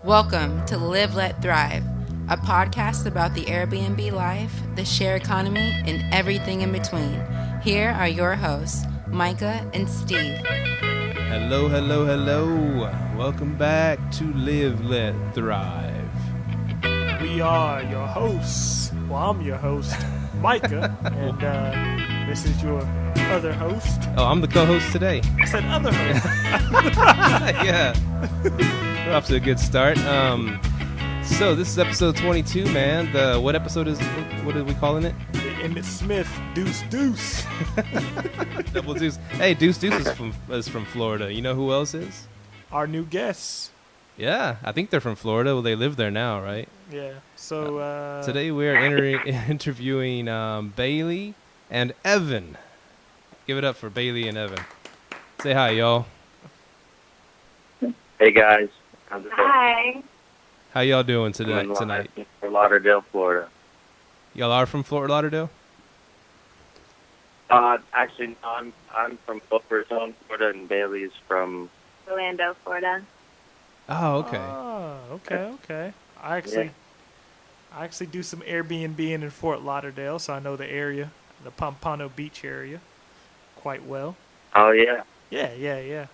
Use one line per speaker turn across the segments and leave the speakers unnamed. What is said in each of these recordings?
Welcome to Live, Let Thrive, a podcast about the Airbnb life, the share economy, and everything in between. Here are your hosts, Myka and Steve.
Hello, hello, hello. Welcome back to Live, Let Thrive.
We are your hosts. Well, I'm your host, Myka, and this is your other host.
Oh, I'm the co-host today.
I said other host.
Yeah. We're off to a good start. So this is episode 22, man. What episode is? What are we calling it?
The Emmett Smith Deuce.
Double Deuce. Hey, Deuce is from Florida. You know who else is?
Our new guests.
Yeah, I think they're from Florida. Well, they live there now, right?
Yeah. So
Today we are interviewing Bailey and Evan. Give it up for Bailey and Evan. Say hi, y'all.
Hey guys.
Hi.
How y'all doing tonight?
Fort Lauderdale, Florida.
Y'all are from Fort Lauderdale?
Actually, no, I'm from Boca Raton, Florida, and Bailey's from
Orlando, Florida.
Oh, okay.
Okay. I actually do some Airbnb in Fort Lauderdale, so I know the area, the Pompano Beach area, quite well.
Oh yeah.
Yeah.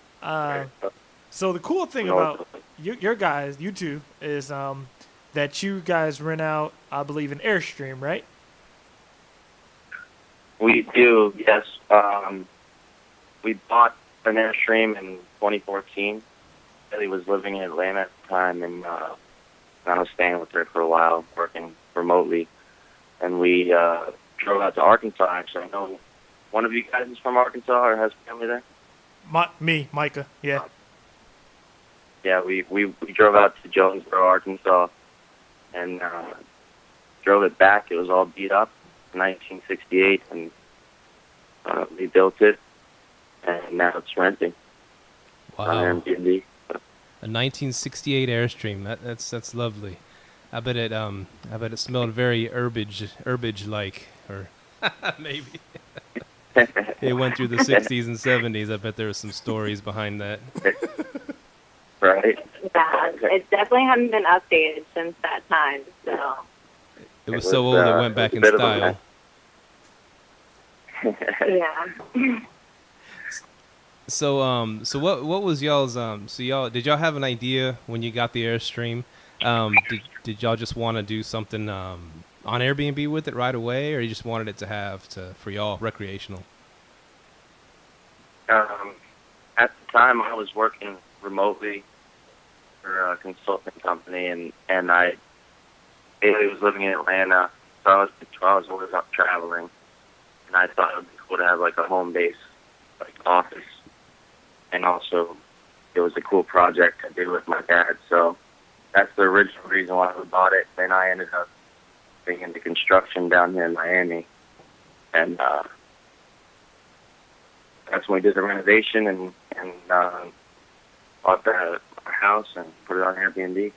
So the cool thing about your guys, you two, is that you guys rent out, I believe, an Airstream, right?
We do, yes. We bought an Airstream in 2014. Bailey was living in Atlanta at the time, and I was staying with her for a while, working remotely. And we drove out to Arkansas, actually. I know one of you guys is from Arkansas or has family there?
Me, Myka, yeah.
Yeah, we drove out to Jonesboro, Arkansas, and drove it back. It was all beat up in 1968, and we built it, and now it's renting on Airbnb.
A 1968 Airstream. That's lovely. I bet it smelled very herbage like, or maybe. It went through the 60s and 70s. I bet there were some stories behind that.
Right?
Yeah, it definitely hasn't been updated since that time, so.
It was so old it went back in style.
Yeah.
So what was y'all's did y'all have an idea when you got the Airstream? Did y'all just want to do something on Airbnb with it right away, or you just wanted it for y'all recreational?
At the time, I was working remotely for a consulting company, and Bailey was living in Atlanta, so I was always up traveling, and I thought it would be cool to have like a home base, like office, and also it was a cool project to do with my dad, so that's the original reason why we bought it. Then I ended up being into construction down here in Miami, and that's when we did the renovation and bought our house and put it on Airbnb.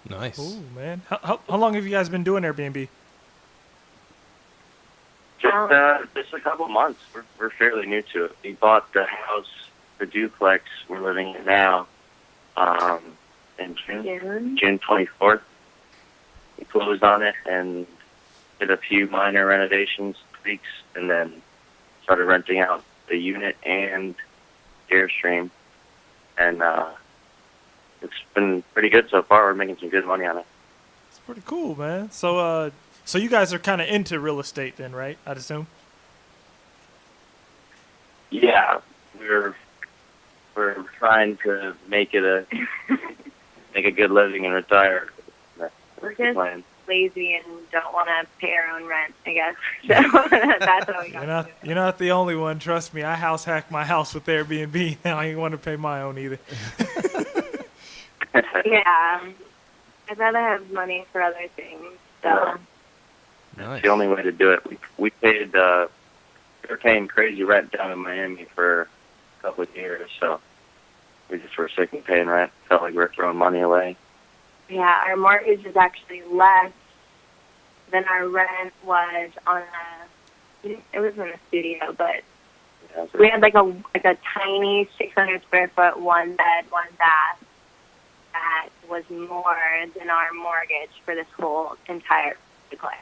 Nice.
Ooh, man. How long have you guys been doing Airbnb?
Just a couple months. We're fairly new to it. We bought the house, the duplex we're living in now, in June 24th. We closed on it and did a few minor renovations, tweaks, and then started renting out the unit and Airstream. And it's been pretty good so far. We're making some good money on it.
It's pretty cool, man. So you guys are kind of into real estate then, right? I'd assume.
Yeah, we're trying to make a good living and retire.
We're just lazy and don't want to pay our own rent, I guess. So that's what we got.
You're not the only one. Trust me, I house hacked my house with Airbnb. I ain't want to pay my own either.
Yeah. I'd rather have money for other things. So.
Nice.
The only way to do it. We paid. We were paying crazy rent down in Miami for a couple of years, so we just were sick of paying rent. Felt like we were throwing money away.
Yeah, our mortgage is actually less than our rent was on it was in a studio, but we had like a tiny 600 square foot, one bed, one bath that was more than our mortgage for this whole entire complex.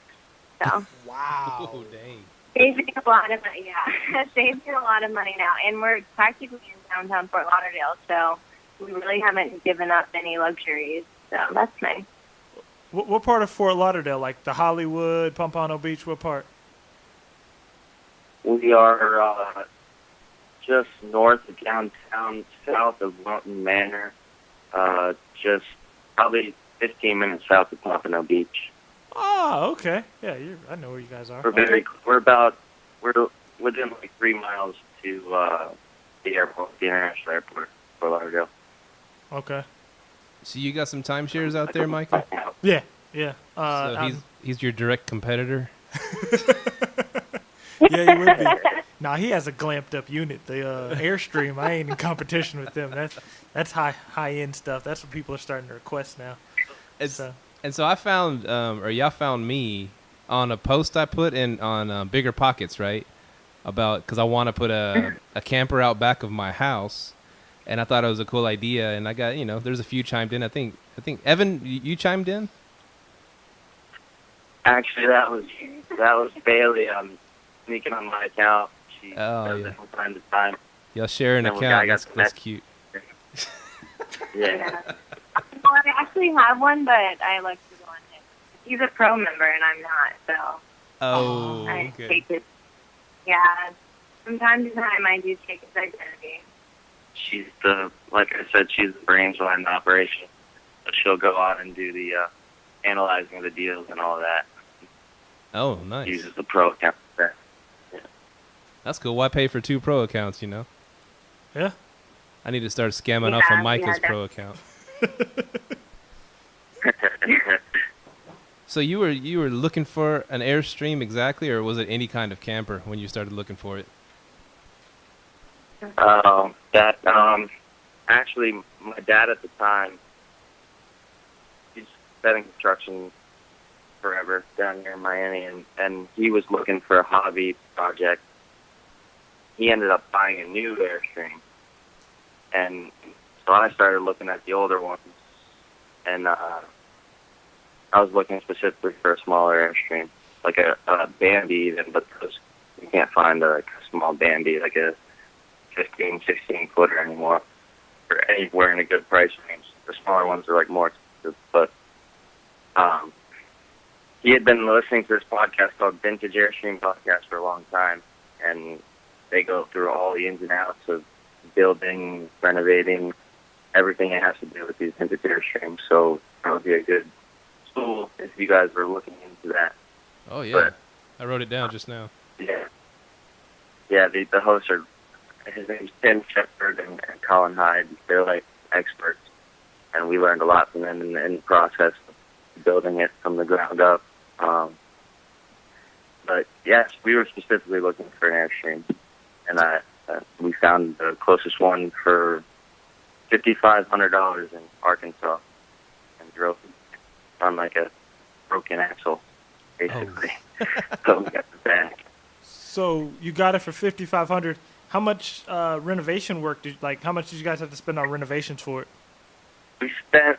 So
Wow.
Oh, dang.
saving a lot of money, yeah. Saving a lot of money now. And we're practically in downtown Fort Lauderdale, so we really haven't given up any luxuries. So that's nice.
What part of Fort Lauderdale? Like the Hollywood, Pompano Beach? What part?
We are just north of downtown, south of Mountain Manor, just probably 15 minutes south of Pompano Beach.
Oh, okay. Yeah, I know where you guys are.
We're within like 3 miles to the airport, the international airport, Fort Lauderdale.
Okay.
So you got some timeshares out there, Myka?
Yeah.
So he's your direct competitor?
Yeah, he would be. Nah, he has a glamped up unit. The Airstream, I ain't in competition with them. That's high end stuff. That's what people are starting to request now.
And so I found, or y'all found me on a post I put in on Bigger Pockets, right? Because I want to put a camper out back of my house, and I thought it was a cool idea. And I got, there's a few chimed in. I think Evan, you chimed in.
Actually, that was Bailey sneaking on my account. She does it from time to time.
Y'all share an account. That's cute.
Yeah.
Well, I actually have one, but I like to go on him. He's a pro member, and I'm not, so
Oh,
I
okay.
take it. Yeah, from time to time, I do take his identity.
She's like I said, she's the brains behind the operation. So she'll go out and do the analyzing of the deals and all that.
Oh, nice.
Uses the pro account there. Yeah.
That's cool. Why pay for 2 pro accounts,
Yeah.
I need to start scamming off of Myka's pro account. So you were looking for an Airstream exactly, or was it any kind of camper when you started looking for it?
Actually, my dad at the time, he's been in construction forever down here in Miami, and he was looking for a hobby project. He ended up buying a new Airstream, and so I started looking at the older ones, and I was looking specifically for a smaller Airstream, like a Bambi even, but you can't find a small Bambi, like a 15, 16-footer anymore, or anywhere in a good price range. The smaller ones are like more expensive, but he had been listening to this podcast called Vintage Airstream Podcast for a long time, and they go through all the ins and outs of building, renovating, everything it has to do with these vintage Airstreams. So that would be a good tool if you guys were looking into that.
Oh, yeah.
But,
I wrote it down just now.
Yeah. Yeah, the hosts are, his name's Tim Shepard and Colin Hyde. They're like experts, and we learned a lot from them in the process of building it from the ground up. But yes, we were specifically looking for an Airstream, and we found the closest one for $5,500 in Arkansas, and drove on like a broken axle, basically. So we got the back.
So you got it for $5,500. How much renovation work how much did you guys have to spend on renovations for it?
We spent,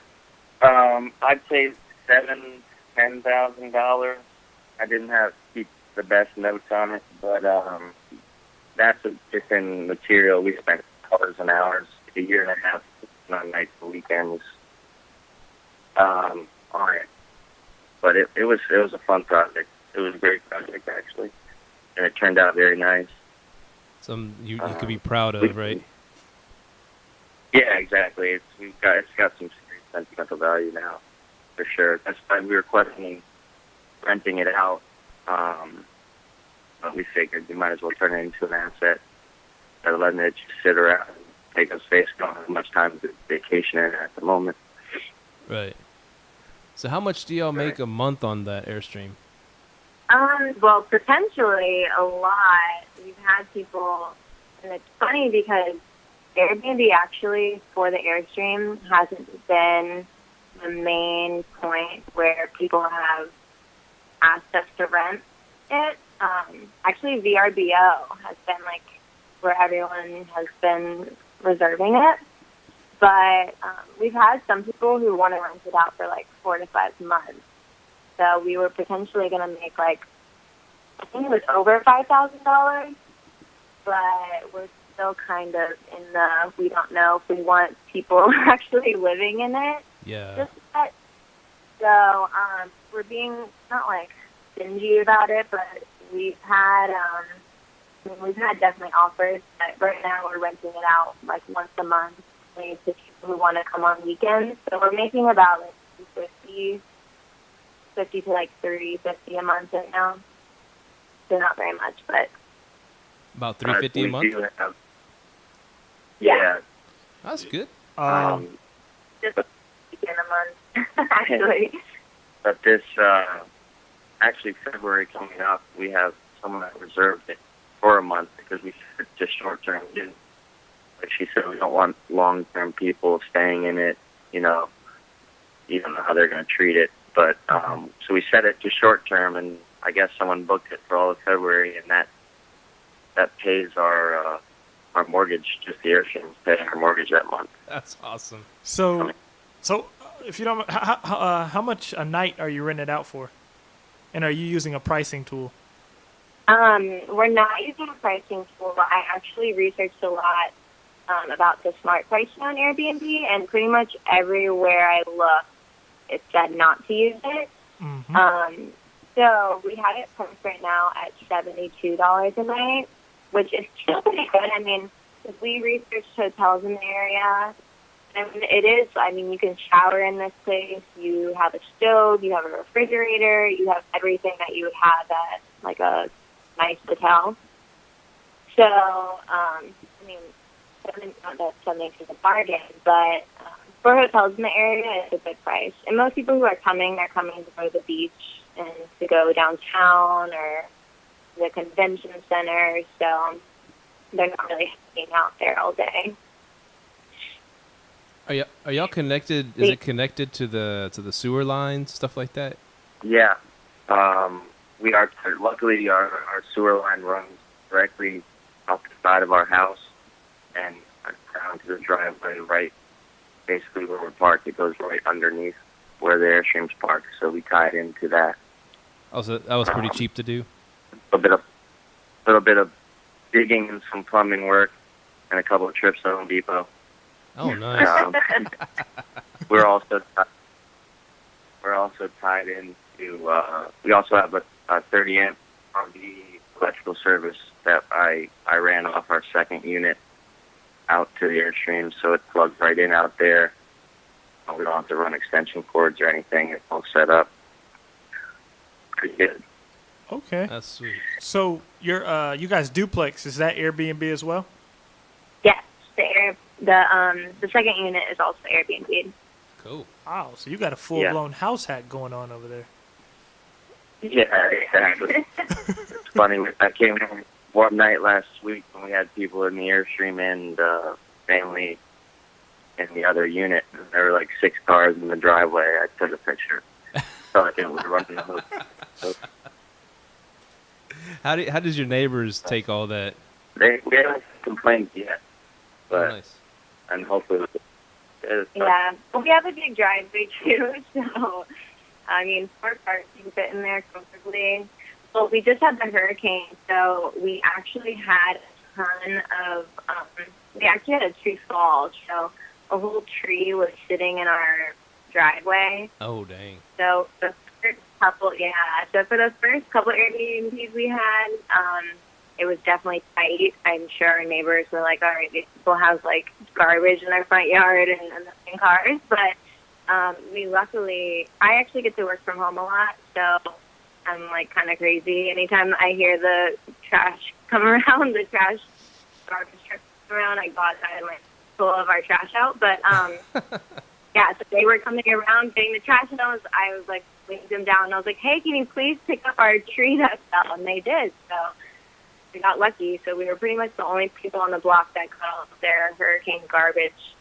I'd say $10,000. I didn't keep the best notes on it, but that's just in material. We spent hours and hours, a year and a half, on nights and weekends on it. But it was a fun project. It was a great project, actually, and it turned out very nice.
Some you could be proud of, right?
Yeah, exactly. It's got some serious sentimental value now, for sure. That's why we were questioning renting it out. But we figured we might as well turn it into an asset rather than letting it just sit around and take up space. We don't have much time to vacation in it at the moment.
Right. So how much do y'all make a month on that Airstream?
Well, potentially a lot. We've had people, and it's funny because Airbnb actually for the Airstream hasn't been the main point where people have asked us to rent it. Actually, VRBO has been like where everyone has been reserving it. But we've had some people who want to rent it out for like 4 to 5 months. So we were potentially going to make like, I think it was over $5,000, but we're still kind of in the, we don't know if we want people actually living in it.
Yeah.
Just yet. So we're being not like stingy about it, but we've had definitely offers. But right now we're renting it out like once a month to people who want to come on weekends. So we're making about like 50 to like 30-50 a month right now. So not very much, but
About $350 a month?
Yeah.
That's good.
Just in a month, actually.
But this, actually February coming up, we have someone that reserved it for a month because we said just short-term. Like she said, we don't want long-term people staying in it, you know don't know how they're going to treat it. But so we set it to short-term, and I guess someone booked it for all of February, and that pays our mortgage. Just the Airstream's paying our mortgage that month.
That's awesome.
So if you don't, how much a night are you renting it out for? And are you using a pricing tool?
We're not using a pricing tool. I actually researched a lot about the smart pricing on Airbnb, and pretty much everywhere I looked, it said not to use it.
Mm-hmm.
So we have it priced right now at $72 a night, which is still pretty good. I mean, if we researched hotels in the area, I mean, it is, I mean, you can shower in this place, you have a stove, you have a refrigerator, you have everything that you would have at, like, a nice hotel. So, I mean, not that $72 is a bargain, but for hotels in the area, it's a good price. And most people who are coming, they're coming to go to the beach and to go downtown or the convention center, so they're not really hanging out there all day.
Are y'all connected? Is it connected to the sewer lines, stuff like that?
Yeah, we are. Luckily, our sewer line runs directly off the side of our house and down to the driveway, right, basically where we're parked. It goes right underneath where the Airstream's parked, so we tied into that.
Oh, so that was pretty cheap to do.
A little bit of digging and some plumbing work, and a couple of trips to Home Depot.
Oh, nice.
We're also tied into. We also have a 30 amp RV electrical service that I ran off our second unit out to the Airstream, so it plugs right in out there. We don't have to run extension cords or anything. It's all set up. Pretty good.
Okay.
That's sweet.
So you guys duplex, is that Airbnb as well?
Yes, the second unit is also Airbnb.
Cool.
Wow, so you got a full-blown house hack going on over there.
Yeah, exactly. It's funny. I came home one night last week when we had people in the Airstream and family in the other unit. There were like 6 cars in the driveway. I took a picture. So I think we were running the hook. So
How does your neighbors take all that?
we haven't complained yet, but
Nice.
and hopefully
Yeah, well, we have a big driveway too, so I mean, 4 cars can fit in there comfortably. Well, we just had the hurricane, so we actually had a ton of. We actually had a tree fall, so a whole tree was sitting in our driveway.
Oh, dang.
So the first couple, so for the first couple Airbnbs we had, it was definitely tight. I'm sure our neighbors were like, all right, these people have like garbage in their front yard and cars. But I actually get to work from home a lot, so I'm like kind of crazy. Anytime I hear the trash come around, the garbage truck come around, I go outside and like pull all of our trash out. But yeah, so they were coming around getting the trash, and I was like, waved them down, and I was like, hey, can you please pick up our tree that fell? And they did, so we got lucky. So we were pretty much the only people on the block that got all their hurricane garbage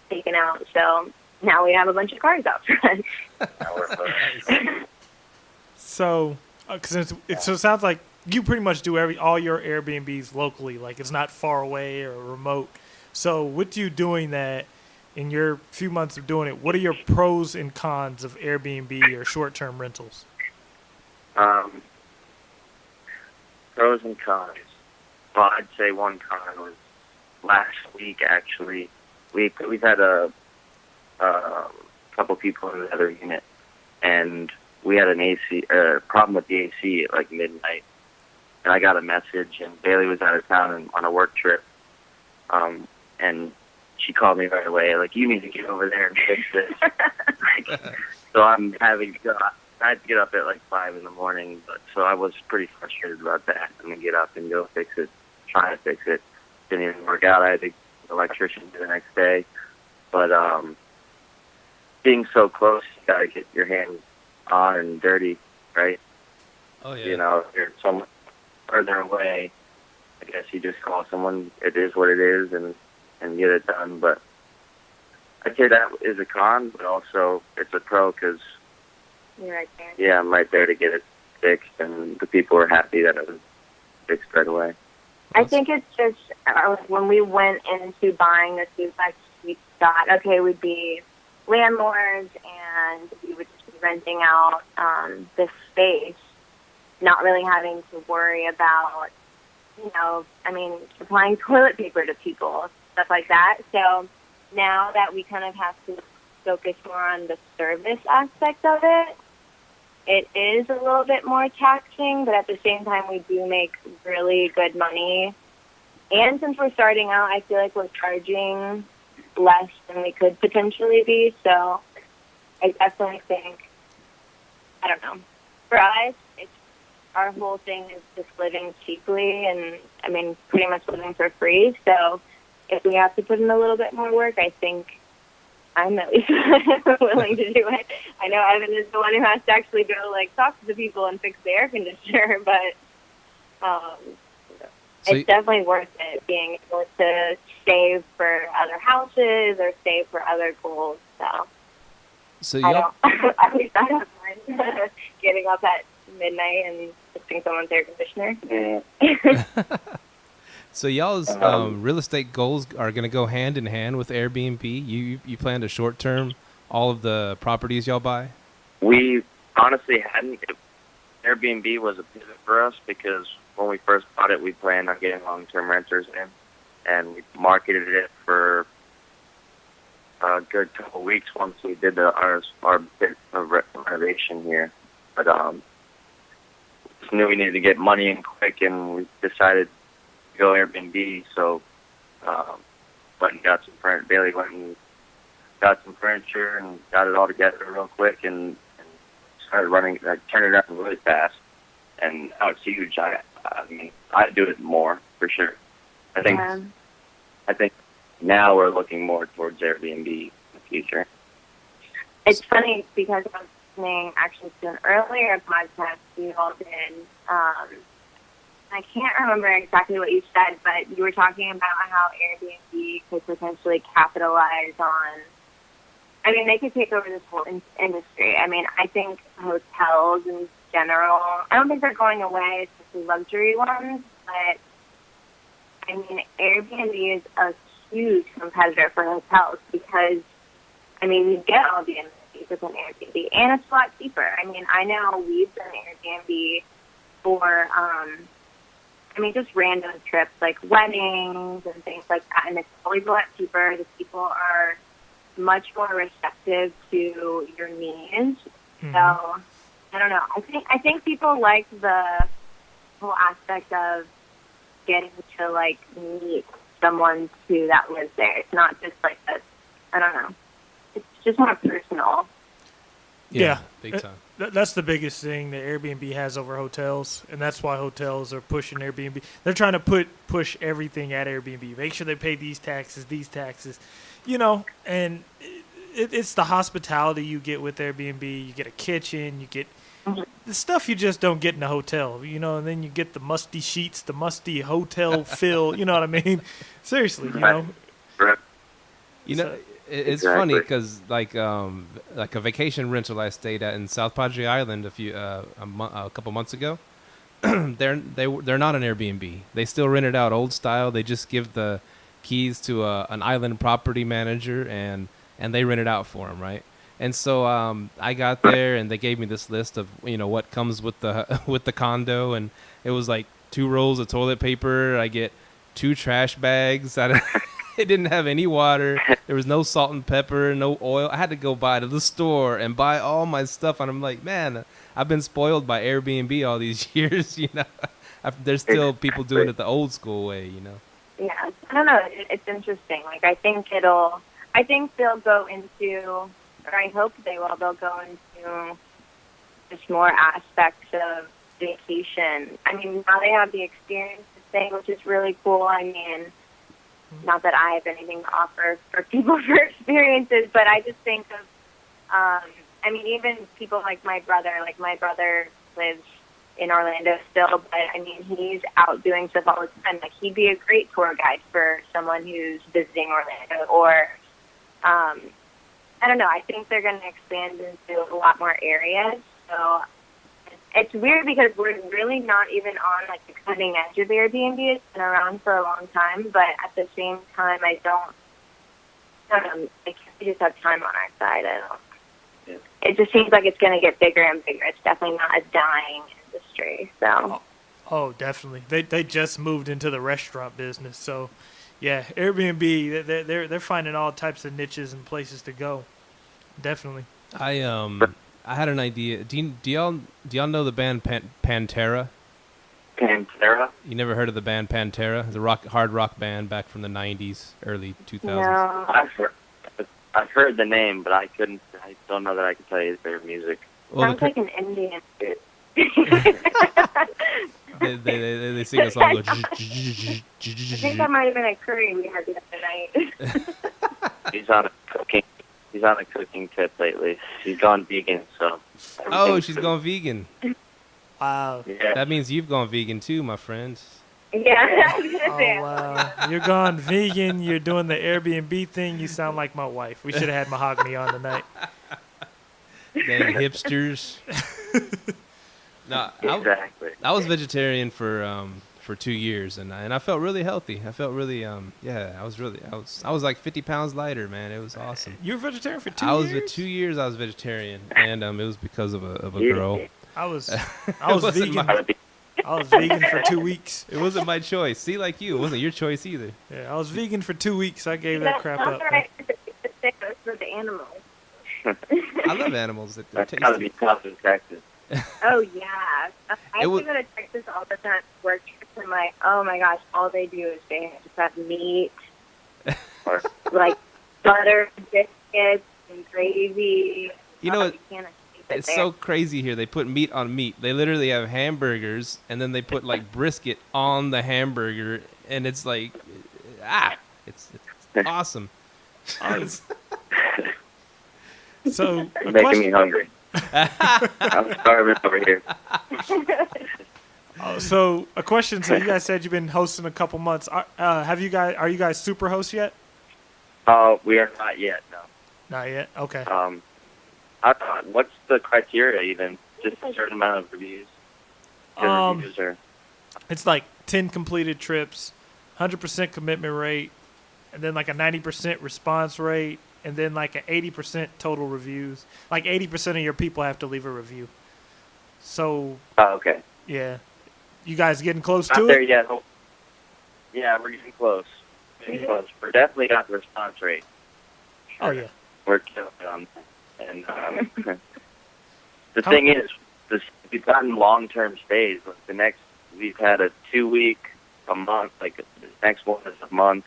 taken out. So now we have a bunch of cars out front.
So, so it sounds like you pretty much do all your Airbnbs locally. Like it's not far away or remote. So with you doing that, in your few months of doing it, what are your pros and cons of Airbnb or short-term rentals?
Pros and cons. Well, I'd say one con was last week. Actually, we've had a couple people in the other unit, and we had an AC problem with the AC at like midnight. And I got a message, and Bailey was out of town on a work trip, and she called me right away, like, you need to get over there and fix this. So I'm having to go. I had to get up at like 5 in the morning, so I was pretty frustrated about that. I'm gonna get up and go fix it, try to fix it. Didn't even work out. I had the electrician the next day, but being so close, you gotta get your hands on and dirty, right?
Oh yeah.
You know, if you're so much further away, I guess you just call someone. It is what it is, and get it done. But I'd say that is a con, but also it's a pro because
You're right there.
yeah, I'm right there to get it fixed, and the people were happy that it was fixed right away.
I think it's just when we went into buying this duplex, we thought, okay, we'd be landlords and we would just be renting out this space, not really having to worry about, supplying toilet paper to people, stuff like that. So now that we kind of have to focus more on the service aspect of it, it is a little bit more taxing, but at the same time, we do make really good money. And since we're starting out, I feel like we're charging less than we could potentially be. So I definitely think, I don't know, for us, our whole thing is just living cheaply and, pretty much living for free. So if we have to put in a little bit more work, I think I'm at least willing to do it. I know Evan is the one who has to actually go, talk to the people and fix the air conditioner, but it's definitely worth it being able to save for other houses or save for other goals. So at least I don't mind getting up at midnight and fixing someone's air conditioner.
Yeah.
So y'all's real estate goals are going to go hand in hand with Airbnb. You plan to short term all of the properties y'all buy?
We honestly hadn't. Airbnb was a pivot for us because when we first bought it, we planned on getting long-term renters in, and we marketed it for a good couple of weeks once we did our bit of renovation here. But just knew we needed to get money in quick, and we decided to go Airbnb. So went and got some furniture. Bailey went and got some furniture and got it all together real quick, and started running. I turned it around really fast, and now it's huge. I'd do it more for sure. I think now we're looking more towards Airbnb in the future.
It's funny because I was listening actually to an earlier podcast you all did. I can't remember exactly what you said, but you were talking about how Airbnb could potentially capitalize on. They could take over this whole industry. I think hotels in general, I don't think they're going away, especially luxury ones, but Airbnb is a huge competitor for hotels because, you get all the amenities with an Airbnb, and it's a lot cheaper. I know we've done Airbnb for, just random trips like weddings and things like that, and it's always a lot cheaper. The people are much more receptive to your needs. Mm-hmm. So, I don't know. I think people like the whole aspect of getting to meet someone too that lives there. It's not just I don't know. It's just more personal.
Yeah,
big time.
That's the biggest thing that Airbnb has over hotels, and that's why hotels are pushing Airbnb. They're trying to push everything at Airbnb. Make sure they pay these taxes, and it's the hospitality you get with Airbnb. You get a kitchen, you get the stuff you just don't get in a hotel, and then you get the musty sheets, the musty hotel feel, you know what I mean? Seriously,
Right.
It's
Exactly.
funny because like a vacation rental I stayed at in South Padre Island a couple months ago. they're not an Airbnb. They still rent it out old style. They just give the keys to an island property manager, and they rent it out for him, right? And so I got there, and they gave me this list of what comes with the with the condo, and it was like 2 rolls of toilet paper. I get 2 trash bags. It didn't have any water. There was no salt and pepper, no oil. I had to go by to the store and buy all my stuff, and I'm like, man, I've been spoiled by Airbnb all these years. There's still people doing it the old school way.
Yeah, I don't know. It's interesting. Like, I think they'll go into, or I hope they will, they'll go into just more aspects of vacation. I mean, now they have the experience thing, which is really cool. I mean, not that I have anything to offer for people for experiences, but I just think of, I mean, even people like my brother. Like, my brother lives in Orlando still, but I mean, he's out doing stuff all the time. Like, he'd be a great tour guide for someone who's visiting Orlando, or I don't know. I think they're going to expand into a lot more areas. So it's weird because we're really not even on like the cutting edge of Airbnb. It's been around for a long time, but at the same time, I don't know. We just have time on our side. It just seems like it's going to get bigger and bigger. It's definitely not a dying industry. So.
Oh, definitely. They just moved into the restaurant business, so yeah, Airbnb they're finding all types of niches and places to go. Definitely.
I had an idea. Do y'all know the band Pantera?
Pantera?
You never heard of the band Pantera? It's a hard rock band back from the 90s, early 2000s.
No.
I've heard the name, but I don't know that I can tell you their music.
Well,
sounds like an Indian.
they sing a song.
I think that might have been a curry we had the other night.
He's on a cooking tip lately. She's gone vegan, so.
Oh, she's gone vegan.
Wow.
Yeah.
That means you've gone vegan too, my friend.
Yeah.
Oh, wow. You're gone vegan. You're doing the Airbnb thing. You sound like my wife. We should have had Mahogany on tonight.
Dang hipsters. No,
Exactly.
I was vegetarian for 2 years, and I felt really healthy. I felt really I was like 50 pounds lighter, man. It was awesome.
You were vegetarian for 2 years?
For 2 years I was vegetarian, and it was because of a girl.
I was
wasn't
vegan.
my-
I was vegan for 2 weeks.
It wasn't my choice. See, like you, it wasn't your choice either.
Yeah, I was vegan for 2 weeks. I gave that crap up.
That's for the animals.
I love animals. They're
That's got to be
tasty.
tough in Texas.
Oh, yeah. I used to go to Texas all the time for work trips. I'm like, oh, my gosh, all they do is they just have meat,
Or,
like butter, biscuits, and gravy.
You know,
you can't escape it
it's
there.
so crazy here. They put meat on meat. They literally have hamburgers, and then they put like brisket on the hamburger, and it's like, it's awesome.
So,
you're making me hungry. I'm starving over here.
So a question. So you guys said you've been hosting a couple months. Are you guys super hosts yet?
We are not yet, no.
Not yet. Okay.
I thought, what's the criteria even? Just a certain amount of reviews? Reviews or...
It's like 10 completed trips, 100% commitment rate, and then like a 90% response rate, and then like an 80% total reviews. Like 80% of your people have to leave a review. So.
Oh, okay.
Yeah. You guys getting close
Not
to
there
it?
yet. Yeah, we're getting close. Close. We're definitely got the response rate.
Oh, yeah.
We're killing it on that. And the thing is, we've gotten long-term stays. Like we've had a 2-week, a month. Like the next one is a month.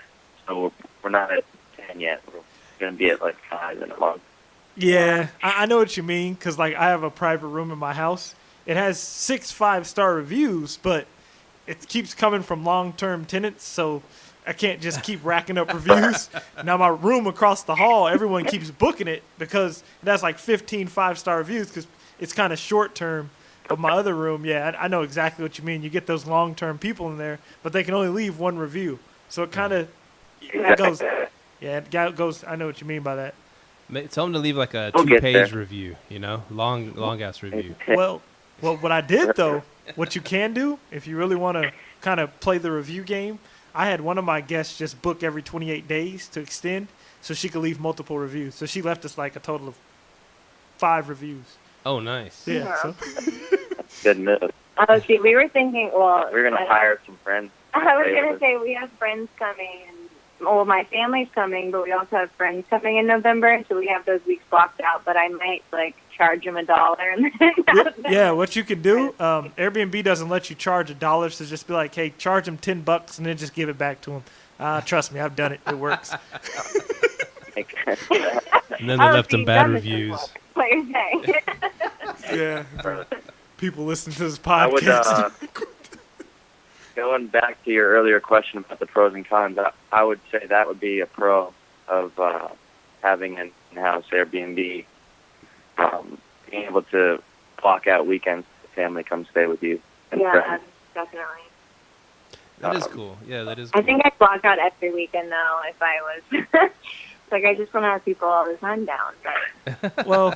So we're not at 10 yet. We're going to be at like 5 in a month.
Yeah, I know what you mean, because like I have a private room in my house. It has 6 5-star reviews, but it keeps coming from long-term tenants, so I can't just keep racking up reviews. Now my room across the hall, everyone keeps booking it because it has like 15 5-star reviews because it's kind of short-term. But my other room, yeah, I know exactly what you mean. You get those long-term people in there, but they can only leave 1 review. So it kind of goes, yeah, it goes, I know what you mean by that.
Tell them to leave like a
We'll get
2-page
there.
review, long ass review.
Well, what I did though, what you can do if you really want to kind of play the review game, I had one of my guests just book every 28 days to extend so she could leave multiple reviews. So she left us like a total of 5 reviews.
Oh, nice.
Yeah. So.
Good move.
Oh, see, we were thinking, well...
We're going to hire some friends.
I was going to say, we have friends coming, well, my family's coming, but we also have friends coming in November, so we have those weeks blocked out, but I might, like, charge them $1 and then...
Yeah, what you can do, Airbnb doesn't let you charge $1, so just be like, hey, charge them $10 and then just give it back to them. Trust me, I've done it. It works.
And then they left them bad reviews.
What you're saying.
Yeah. People listen to this
I
podcast.
would, going back to your earlier question about the pros and cons, I would say that would be a pro of having an in-house Airbnb, being able to block out weekends the family come stay with you. And
Yeah,
friends.
definitely.
That is cool. Yeah, that is cool.
I think I'd block out every weekend, though, if I was... like, I just want to have people all the time down. But
Well,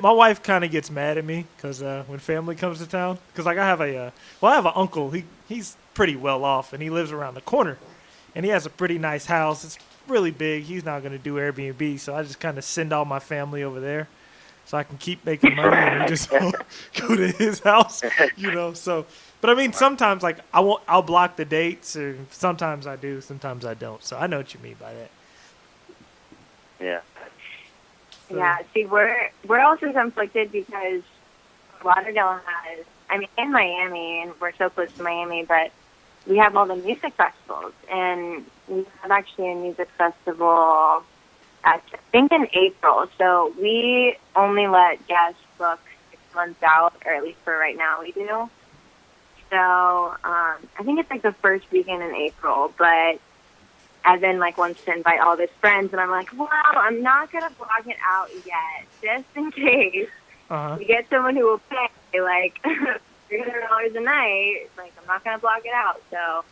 my wife kind of gets mad at me because when family comes to town, because like I have I have an uncle. He's pretty well off, and he lives around the corner, and he has a pretty nice house. It's really big. He's not going to do Airbnb, so I just kind of send all my family over there, so I can keep making money and we just go to his house, So, but I mean, sometimes like I'll block the dates, or sometimes I do, sometimes I don't. So I know what you mean by that.
Yeah.
yeah, see, we're also conflicted because Lauderdale has, I mean, in Miami, and we're so close to Miami, but we have all the music festivals, and we have actually a music festival I think in April. So we only let guests book 6 months out, or at least for right now we do. So I think it's like the first weekend in April, but Evan wants to invite all of his friends, and I'm like, well, I'm not gonna block it out yet, just in case we get someone who will pay like $300 a night. Like, I'm not gonna block it out. So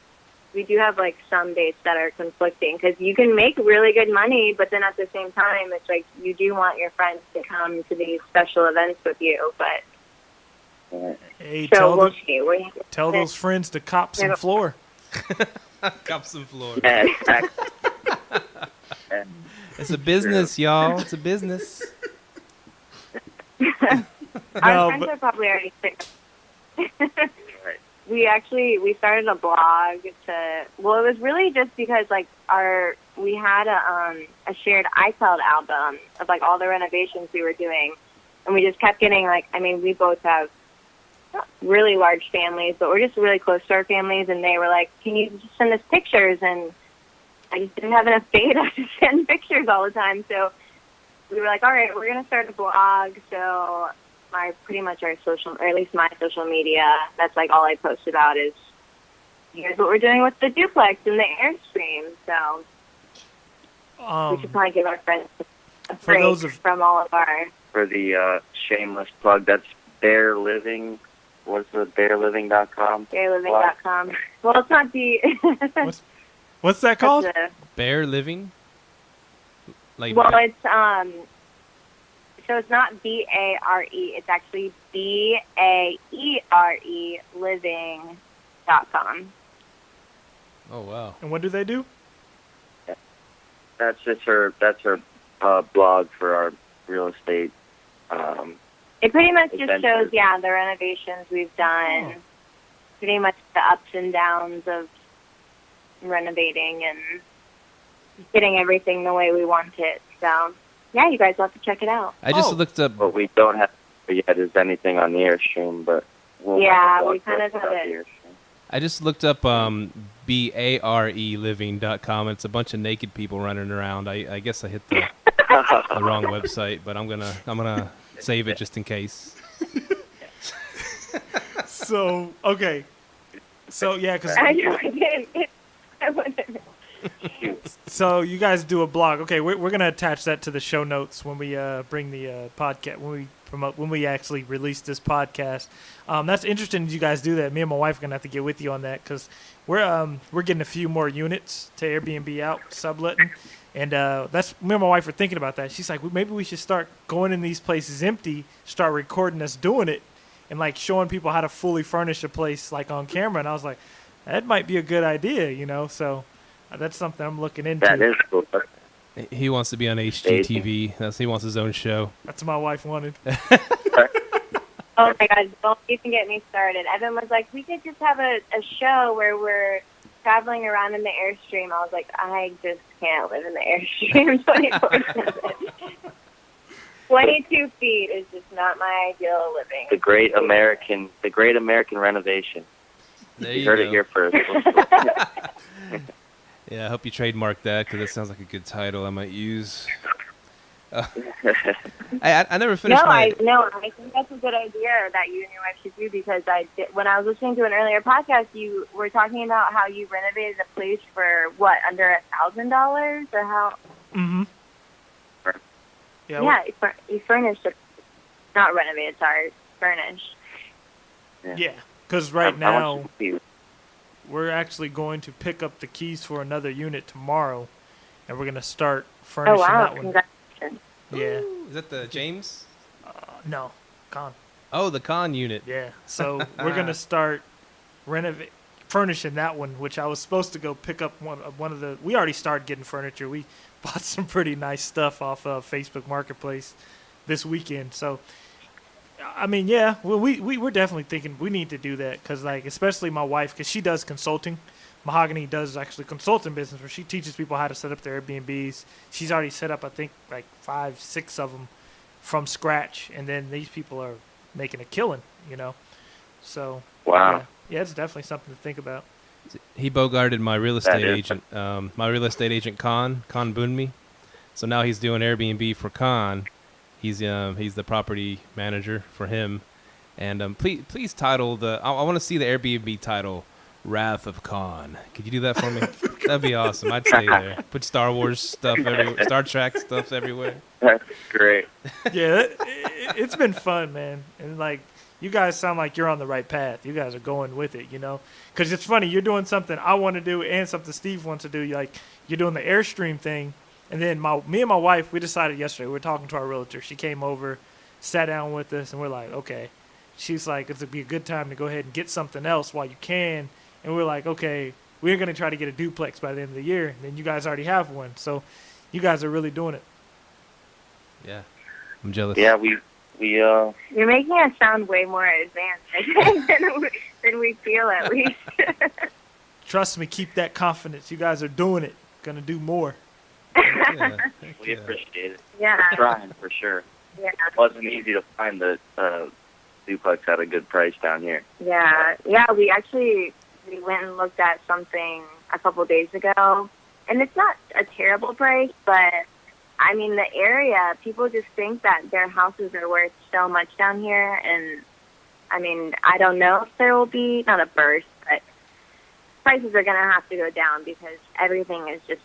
we do have some dates that are conflicting because you can make really good money, but then at the same time, it's like you do want your friends to come to these special events with you. But
Hey,
so we'll see.
tell those friends to cop some floor.
Cop some floor.
Yeah, exactly.
It's a business, y'all. It's a business.
Our friends are probably already sick. We started a blog it was really just because we had a shared iCloud album of all the renovations we were doing, and we just kept getting we both have not really large families, but we're just really close to our families, and they were like, can you just send us pictures? And I just didn't have enough data to send pictures all the time, so we were like, all right, we're going to start a blog. So pretty much our social, or at least my social media, that's all I post about is here's what we're doing with the duplex and the Airstream. So we should probably give our friends a break from all of our...
For the shameless plug, that's Bear Living. What's the bearliving.com?
Bearliving.com. Well, it's not the...
What's that called?
Bear Living?
It's so it's not BARE. It's actually BAERE living.com.
Oh wow!
And what do they do?
That's her blog for our real estate.
It pretty much just
adventures.
shows, the renovations we've done, pretty much the ups and downs of renovating and getting everything the way we want it. So, yeah, you guys will have to check it out.
I just looked up.
What we don't have yet is anything on the Airstream, but
we kind of have it.
I just looked up BAREliving.com. It's a bunch of naked people running around. I guess I hit the wrong website, but I'm gonna save it just in case.
So okay. So yeah, because
I know I didn't. I wouldn't.
So you guys do a blog. Okay, we're gonna attach that to the show notes when we bring the podcast when we actually release this podcast. That's interesting that you guys do that. Me and my wife are gonna have to get with you on that because we're getting a few more units to Airbnb out subletting, and that's me and my wife are thinking about that. She's like, maybe we should start going in these places empty, start recording us doing it, and showing people how to fully furnish a place on camera. And I was like, that might be a good idea, you know. So that's something I'm looking into.
That is cool.
He wants to be on HGTV. He wants his own show.
That's what my wife wanted.
Oh my God, don't even get me started. Evan was like, we could just have a show where we're traveling around in the Airstream. I was like, I just can't live in the Airstream 24/7. 22 feet is just not my ideal of living.
The great American renovation.
There
You
you
heard
go.
it here first.
Yeah, I hope you trademark that because that sounds like a good title I might use. I never finished
I think that's a good idea that you and your wife should do because when I was listening to an earlier podcast, you were talking about how you renovated a place for what, under $1,000 or how?
Mm-hmm.
Yeah, you furnished it. Not renovated, sorry, furnished.
Yeah, because right now we're actually going to pick up the keys for another unit tomorrow, and we're going to start furnishing that one.
Congratulations.
Yeah.
Ooh, is that the James?
No, Con.
Oh, the con unit.
Yeah, so we're going to start furnishing that one, which I was supposed to go pick up one of the... We already started getting furniture. We bought some pretty nice stuff off of Facebook Marketplace this weekend. So, I mean, yeah, well, we're definitely thinking we need to do that because, like, especially my wife, because she does consulting. Mahogany does actually consulting business where she teaches people how to set up their Airbnbs. She's already set up, I think, like 5, 6 of them from scratch, and then these people are making a killing, you know. So,
Wow.
Yeah, it's definitely something to think about.
He bogarted my real estate agent. My real estate agent, Khan Bunmi. So now he's doing Airbnb for Khan. He's the property manager for him. And please title I want to see the Airbnb title, Wrath of Khan. Could you do that for me? That'd be awesome. I'd stay there. Put Star Wars stuff everywhere, Star Trek stuff everywhere.
That's great.
Yeah, it's been fun, man. And, like, you guys sound like you're on the right path. You guys are going with it, you know? Because it's funny. You're doing something I want to do and something Steve wants to do. Like, you're doing the Airstream thing. And then me and my wife, we decided yesterday, we were talking to our realtor. She came over, sat down with us, and we're like, okay. She's like, it's going to be a good time to go ahead and get something else while you can. And we're like, okay, we're going to try to get a duplex by the end of the year. And then you guys already have one. So you guys are really doing it.
Yeah. I'm jealous.
Yeah, You're
making us sound way more advanced, I think, than we feel, at least.
Trust me, keep that confidence. You guys are doing it. Going to do more.
Yeah.
we appreciate it.
Yeah.
We're trying for sure.
Yeah.
It wasn't easy to find the duplex at a good price down here.
Yeah. Yeah, we went and looked at something a couple days ago, and it's not a terrible price, but I mean, the area, people just think that their houses are worth so much down here, and I mean, I don't know if there will be, not a burst, but prices are going to have to go down because everything is just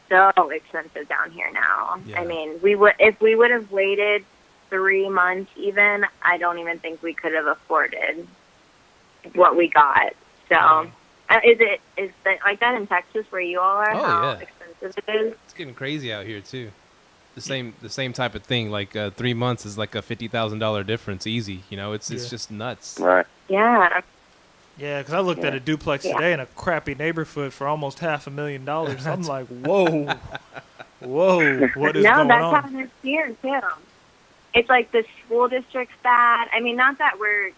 so expensive down here now.
Yeah.
I mean, if we would have waited 3 months even, I don't even think we could have afforded what we got. So, is that like that in Texas where you all are?
Oh,
how
yeah.
expensive it is?
It's getting crazy out here too. The same type of thing. Like 3 months is like a $50,000 difference, easy. You know, it's just nuts.
Right.
Yeah.
Yeah, because I looked at a duplex today in a crappy neighborhood for almost $500,000. I'm like, whoa, what is going on?
No, that's how it is here, too. It's like the school district's bad. I mean, not that we're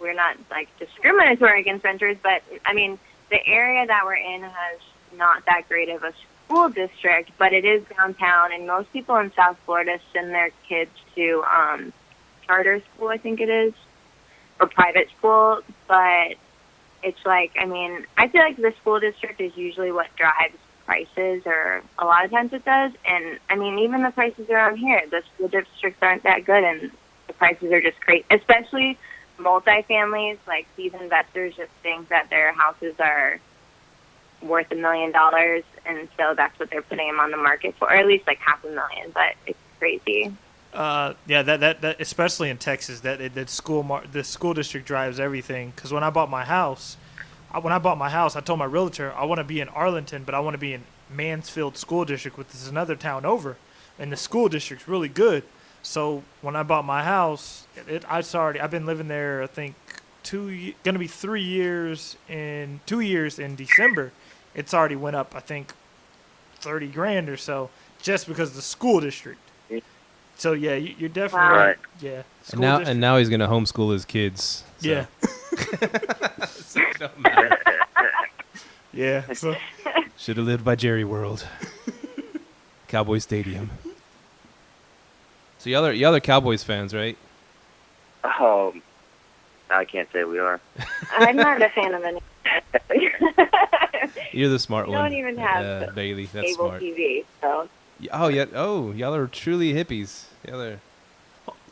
not, like, discriminatory against renters, but, I mean, the area that we're in has not that great of a school district, but it is downtown, and most people in South Florida send their kids to charter school, I think it is, or private school, but it's like, I mean, I feel like the school district is usually what drives prices, or a lot of times it does, and, I mean, even the prices around here, the school districts aren't that good, and the prices are just crazy, especially multifamilies. Like, these investors just think that their houses are worth $1 million, and so that's what they're putting them on the market for, or at least like $500,000, but it's crazy.
Yeah, that especially in Texas, the school district drives everything. Because when I bought my house, I told my realtor I want to be in Arlington, but I want to be in Mansfield School District, which is another town over, and the school district's really good. So when I bought my house, I've been living there I think gonna be 3 years in 2 years in December. It's already went up, I think, $30,000 or so, just because of the school district. So yeah, you're definitely
right.
Yeah.
And now he's gonna homeschool his kids. So.
Yeah.
So it don't matter.
Yeah. So
Should have lived by Jerry World, Cowboy Stadium. So y'all are Cowboys fans, right?
I can't say we are.
I'm not a fan of any.
You're the smart
We
one.
don't even have
Bailey. That's
cable
smart.
TV, so.
Oh yeah. Oh, y'all are truly hippies. Y'all are.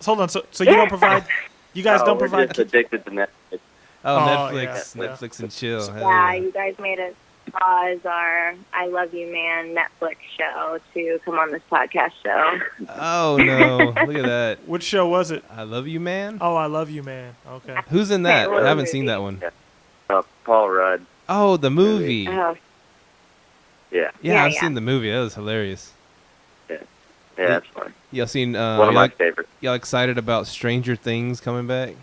hold on. So you don't provide. You guys don't
We're
provide.
just addicted to Netflix.
Oh,
Netflix.
Netflix, Netflix and chill. Hell
Yeah, you guys made us pause our I Love You Man Netflix show to come on this podcast show.
Oh no! Look at that.
Which show was it?
I Love You, Man.
Oh, I Love You Man. Okay.
Who's in that?
What
I haven't
movie?
seen that one.
Paul Rudd.
Oh, the movie.
Oh,
Yeah.
Yeah, I've
yeah.
seen the movie. That was hilarious.
Yeah, that's funny.
Y'all seen?
One of my favorites.
Y'all excited about Stranger Things coming back?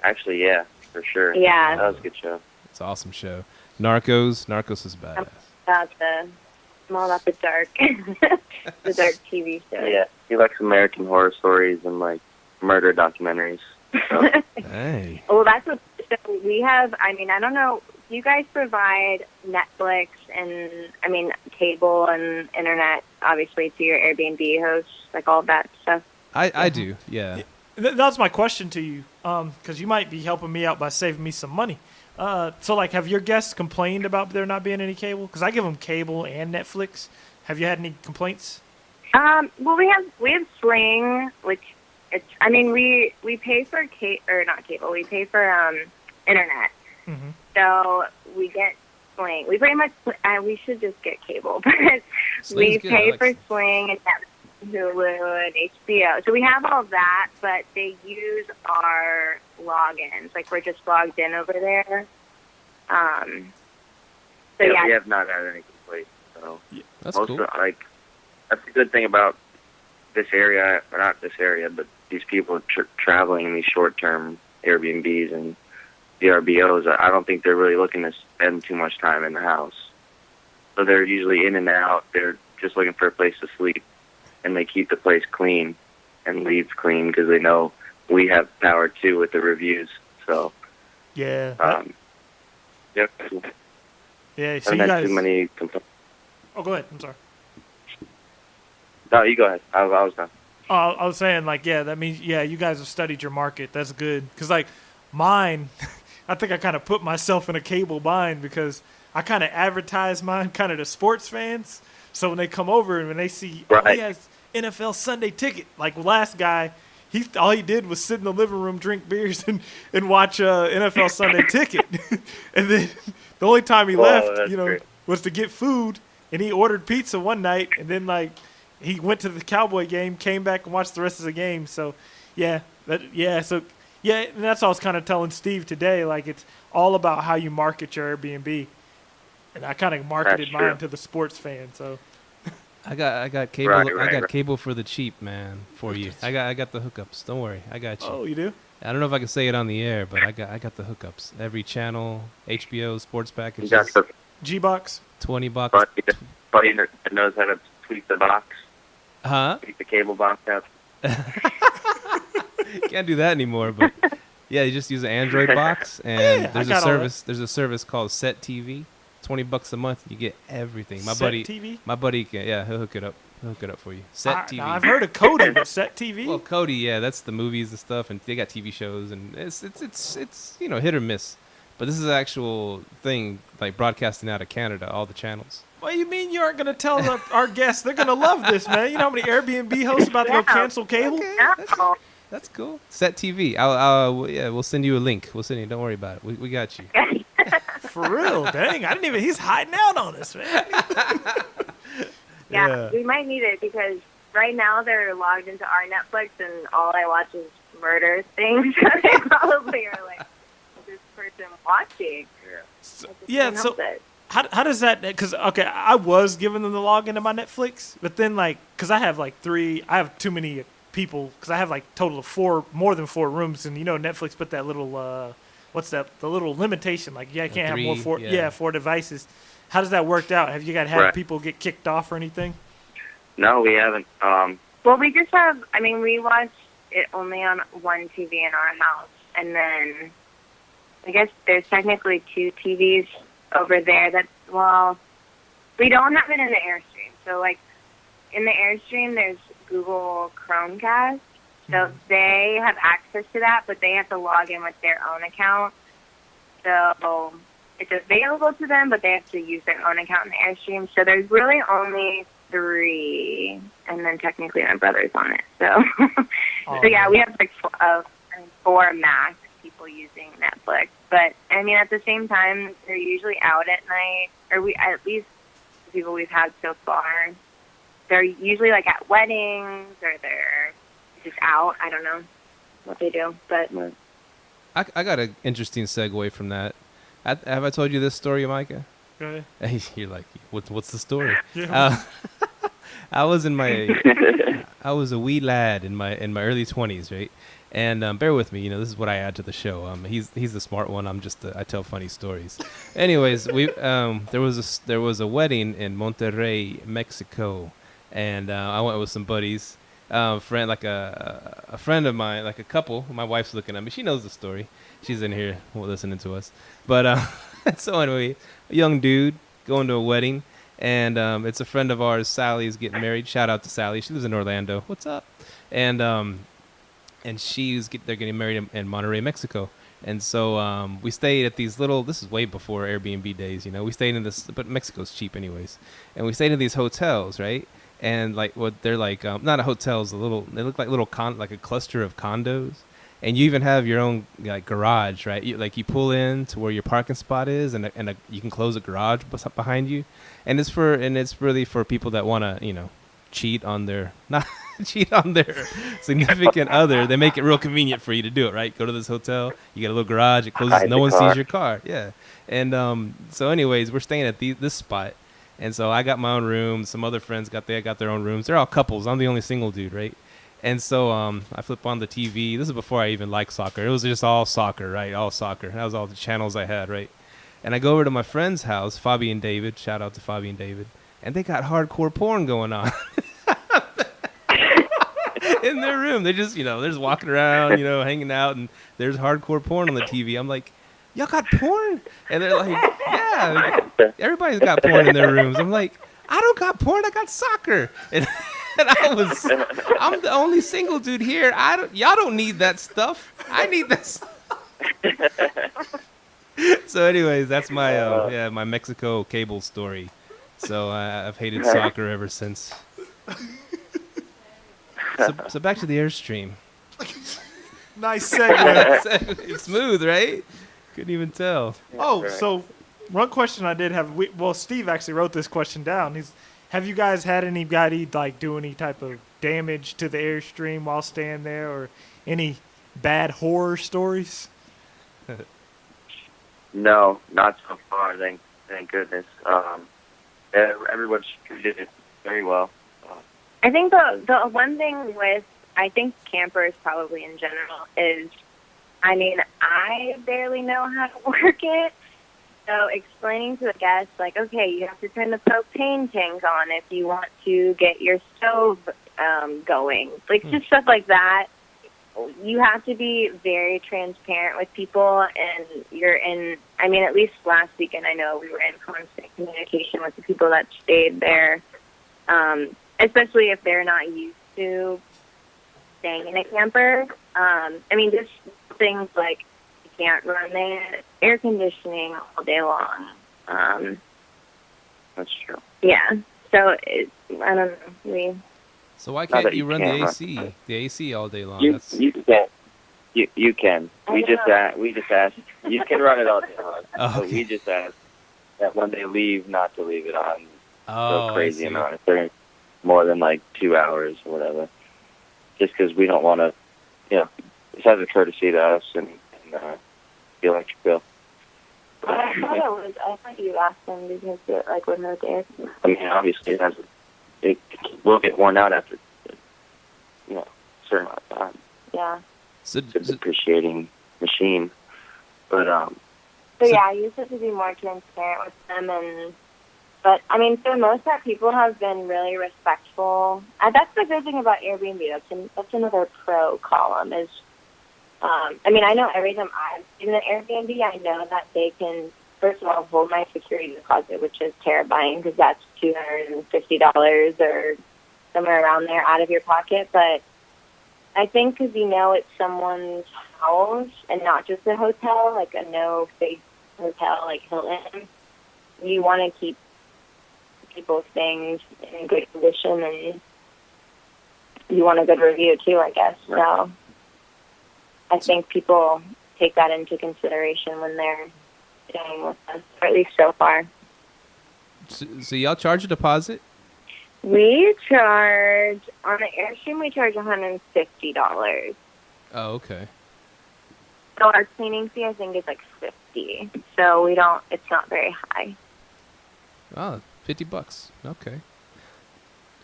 Actually, yeah, for sure.
Yeah.
That was a good show.
It's an awesome show. Narcos is badass.
I'm all about the dark, the dark TV show.
Yeah, he likes American horror stories and like murder documentaries. So.
Hey.
Well, that's what so we have. I mean, I don't know. Do you guys provide Netflix and, I mean, cable and internet, obviously, to your Airbnb hosts, like all that stuff?
I do. Yeah.
That's my question to you, because you might be helping me out by saving me some money. So, like, have your guests complained about there not being any cable? Because I give them cable and Netflix. Have you had any complaints?
Well, we have Sling, which it's. I mean, we pay for not cable. We pay for internet.
Mm-hmm.
So we get Sling. We pretty much. We should just get cable, but
Sling's
we
good.
pay
I like
for
Sling.
Sling and Hulu and HBO. So we have all that, but they use our logins. Like we're just logged in over there. So yeah.
We have not had any complaints. So
That's
most
cool.
of, like that's the good thing about this area, or not this area, but these people traveling in these short-term Airbnbs and VRBOs. I don't think they're really looking to spend too much time in the house. So they're usually in and out. They're just looking for a place to sleep, and they keep the place clean and leave clean because they know we have power too with the reviews. So
Yeah.
yep.
Yeah. So
Haven't
you
had
guys.
too many complaints.
Oh, go ahead. I'm sorry.
No, you go ahead. I was done.
Oh, I was saying, like, yeah, that means, yeah, you guys have studied your market. That's good. Because, like, mine, I think I kind of put myself in a cable bind because I kind of advertise mine kind of to sports fans. So when they come over and when they see, oh,
Right.
he has NFL Sunday ticket. Like, last guy, all he did was sit in the living room, drink beers, and watch NFL Sunday ticket. And then the only time he
Whoa,
left,
that's great.
was to get food. And he ordered pizza one night. And then, like, he went to the Cowboy game, came back and watched the rest of the game. So, and that's what I was kind of telling Steve today. Like, it's all about how you market your Airbnb, and I kind of marketed
That's
mine
true.
to the sports fan. So,
I got cable.
Right,
I got
right.
cable for the cheap, man. For you. I got the hookups. Don't worry. I got you.
oh, you do?
I don't know if I can say it on the air, but I got the hookups. Every channel, HBO, sports
You
packages,
got the
G-Box?
$20.
buddy that knows how to tweak the box,
Huh?
tweak the cable box out.
Can't do that anymore, but yeah, you just use an Android box, and
Yeah, I
there's a
got all
service. There's a service called Set TV. $20 a month, you get everything. My
Set
buddy,
TV?
my buddy, he'll hook it up. He'll hook it up for you. Set TV.
Now, I've heard of Cody, but Set TV?
Well, Cody, yeah, that's the movies and stuff, and they got TV shows, and it's hit or miss. But this is an actual thing, like broadcasting out of Canada, all the channels.
What do you mean you aren't going to tell our guests? They're going to love this, man. You know how many Airbnb hosts about to go
Yeah.
cancel cable?
No.
That's cool. Set TV. We'll send you a link. We'll send you. Don't worry about it. We got you.
For real. Dang, he's hiding out on us, man.
Yeah, we might need it because right now they're logged into our Netflix and all I watch is murder things. So they probably are like, what's this person watching?
Yeah, so how does that, because, okay, I was giving them the login to my Netflix, but then, like, because I have too many people, because I have like total of more than 4 rooms, and Netflix put that little what's that, the little limitation, like I can't have more 4 devices. How does that work out? Have you guys had people get kicked off or anything?
No, we haven't.
Well, we just have, we watch it only on one TV in our house, and then I guess there's technically 2 TVs over there we don't have it in the Airstream. So, like, in the Airstream, there's Google Chromecast, so they have access to that, but they have to log in with their own account. So it's available to them, but they have to use their own account in the Airstream. So there's really only 3, and then technically my brother's on it. So, so yeah, we have like 4 max people using Netflix. But at the same time, they're usually out at night, or at least the people we've had so far, they're usually like at weddings, or they're just out. I don't know what they do, but
I got an interesting segue from that. Have I told you this story, Myka?
Go
ahead. You're like, what's the story?
Yeah.
I was a wee lad in my early 20s, right? And bear with me, this is what I add to the show. He's the smart one. I tell funny stories. Anyways, there was a wedding in Monterrey, Mexico, and I went with some buddies. A friend of mine, like a couple. My wife's looking at me. She knows the story. She's in here listening to us. But so anyway, a young dude going to a wedding, and it's a friend of ours. Sally's getting married. Shout out to Sally. She lives in Orlando. What's up? And they're getting married in Monterrey, Mexico. And so we stayed at these little. This is way before Airbnb days. We stayed in this, but Mexico's cheap anyways. And we stayed in these hotels, right? And like they're like not a hotels, they look like like a cluster of condos, and you even have your own like garage, right? You pull in to where your parking spot is, and you can close a garage behind you, and it's really for people that want to cheat on their significant other. They make it real convenient for you to do it, right? Go to this hotel, you get a little garage, it closes, no one sees your car, yeah. And so anyways, we're staying at this spot. And so I got my own room. Some other friends got their own rooms. They're all couples. I'm the only single dude, right? And so I flip on the TV. This is before I even liked soccer. It was just all soccer, right? All soccer. That was all the channels I had, right? And I go over to my friend's house, Fabi and David. Shout out to Fabi and David. And they got hardcore porn going on in their room. They just, they're just walking around, hanging out, and there's hardcore porn on the TV. I'm like, y'all got porn? And they're like, yeah, everybody's got porn in their rooms. I'm like, I don't got porn, I got soccer. And I'm the only single dude here. Y'all don't need that stuff. I need this. So anyways, that's my my Mexico cable story. So I've hated soccer ever since. So back to the Airstream.
Nice segue.
It's smooth, right? Couldn't even tell.
Oh, so one question I did have. Steve actually wrote this question down. Have you guys had anybody like do any type of damage to the Airstream while staying there, or any bad horror stories?
No, not so far. Thank goodness. Everyone's treated it very well.
I think the one thing with campers probably in general is, I barely know how to work it. So explaining to the guests, like, okay, you have to turn the propane tank on if you want to get your stove going. Like, just stuff like that. You have to be very transparent with people, and at least last weekend, I know we were in constant communication with the people that stayed there, especially if they're not used to staying in a camper. Just things like you can't run the air conditioning all day long.
That's true.
Yeah. So I don't know.
So why can't you run the AC? The AC all day long.
You can. You can. We just ask. You can run it all day long.
Oh, okay.
So we just ask that when they leave, not to leave it on.
Oh,
so crazy amount. If they're more than like 2 hours or whatever, just because we don't want to, just as a courtesy to us and the electric bill.
I thought you asked them because it would hurt the air.
Obviously it will get worn out after, certain amount of time.
Yeah.
So,
It's a depreciating machine. But
So yeah, I use it to be more transparent with them, but I mean, for the most part, people have been really respectful. That's the good thing about Airbnb. That's another pro column is, I mean, I know every time I've been an Airbnb, I know that they can, first of all, hold my security deposit, which is terrifying because that's $250 or somewhere around there out of your pocket. But I think because you know it's someone's house and not just a hotel, like a no-fake hotel like Hilton, you want to keep people's things in good condition, and you want a good review too, I guess. So I think people take that into consideration when they're staying with us, or at least so far.
So y'all charge a deposit?
We charge, on the Airstream, we charge $150.
Oh, okay.
So our cleaning fee, I think, is like $50. So it's not very high.
Oh, $50. Okay.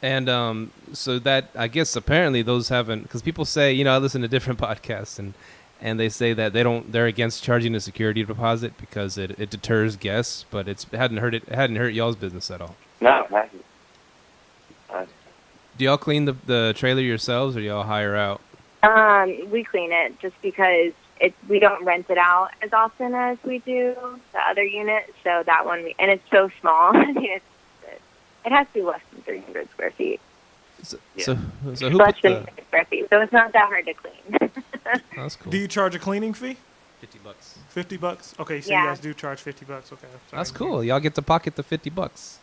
And so that, I guess, apparently those haven't, because people say, I listen to different podcasts, and they say that they're against charging a security deposit because it deters guests, but it hadn't hurt y'all's business at all.
no, it hasn't.
Do y'all clean the trailer yourselves, or do y'all hire out?
We clean it just because we don't rent it out as often as we do the other unit. So that one, and it's so small. I mean, it has to be less than 300 square feet.
So who
Less
put
than
the?
300 square feet. So it's not that hard to clean.
Oh, that's cool.
Do you charge a cleaning fee?
$50.
$50? Okay, so
Yeah.
you guys do charge $50. Okay. Sorry.
That's cool. Y'all get to pocket the $50.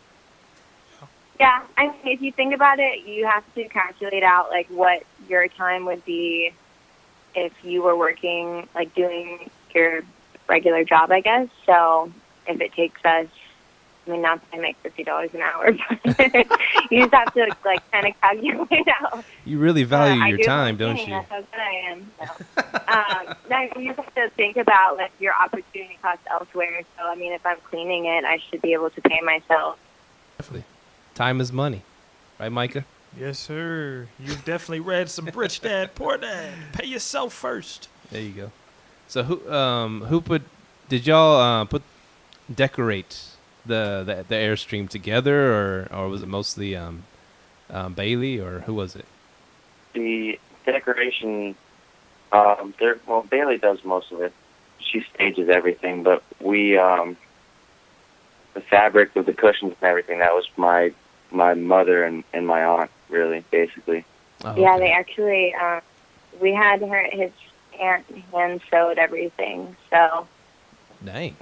Yeah, I mean, if you think about it, you have to calculate out like what your time would be if you were working, like doing your regular job, I guess. So if it takes us, I mean, not that I make $50 an hour, but you just have to like kind of calculate out.
You really value
I
your
do
time,
love
don't
cleaning,
you?
That's how good I am. So. Now you just have to think about like your opportunity cost elsewhere. So I mean, if I'm cleaning it, I should be able to pay myself.
Definitely. Time is money, right, Myka?
Yes, sir. You've definitely read some Rich Dad, Poor Dad. Pay yourself first.
There you go. So did y'all decorate the Airstream together, or was it mostly Bailey, or who was it?
The decoration, Bailey does most of it. She stages everything, but the fabric with the cushions and everything, that was my mother and my aunt, really, basically.
Oh,
Yeah,
okay.
they actually, we had his aunt hand sewed everything. So,
Dang.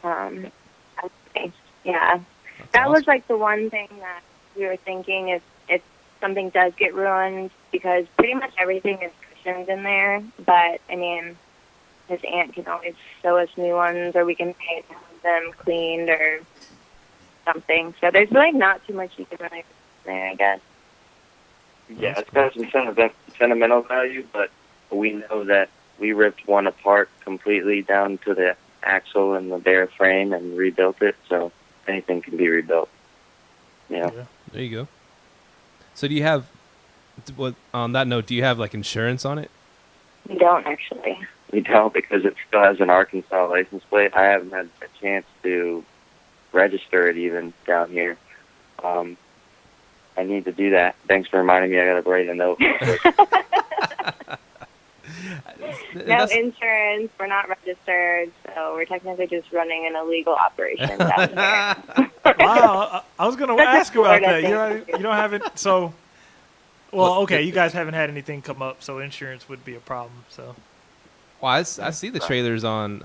yeah,
That's
that was
awesome.
like the one thing that we were thinking if something does get ruined, because pretty much everything is cushioned in there. But I mean, his aunt can always sew us new ones, or we can pay to have them cleaned or something. So there's really not too much you can really do there, I guess.
Yeah, it's got some sentimental value, but we know that we ripped one apart completely down to the axle and the bare frame and rebuilt it, so anything can be rebuilt.
Yeah.
There you go. So do you have, on that note, do you have like insurance on it?
We don't actually.
We don't, because it still has an Arkansas license plate. I haven't had a chance to register it even down here. I need to do that. Thanks for reminding me. I got to write a note.
No insurance. We're not registered, so we're technically just running an illegal operation down here.
Wow, I was going to ask about
Florida
that. You don't have it, so... Well, okay, you guys haven't had anything come up, so insurance would be a problem, so...
Well, I see the trailers on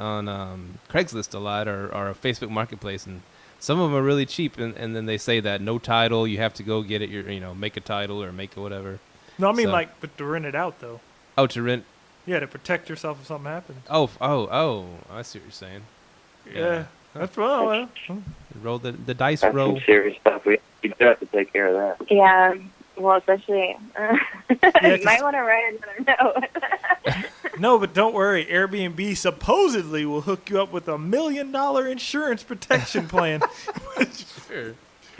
Craigslist a lot, or Facebook Marketplace, and some of them are really cheap, and then they say that no title, you have to go get it, make a title or make a whatever.
No, I mean,
So-
but to rent it out, though.
Oh, to rent.
Yeah, to protect yourself if something happens.
Oh, I see what you're saying.
Yeah. That's well.
Roll the dice
That's
roll.
some serious stuff. We do have to take care of that.
Yeah, well, especially... you
'cause-
might want to write another note.
No, but don't worry. Airbnb supposedly will hook you up with $1 million insurance protection plan.
Sure.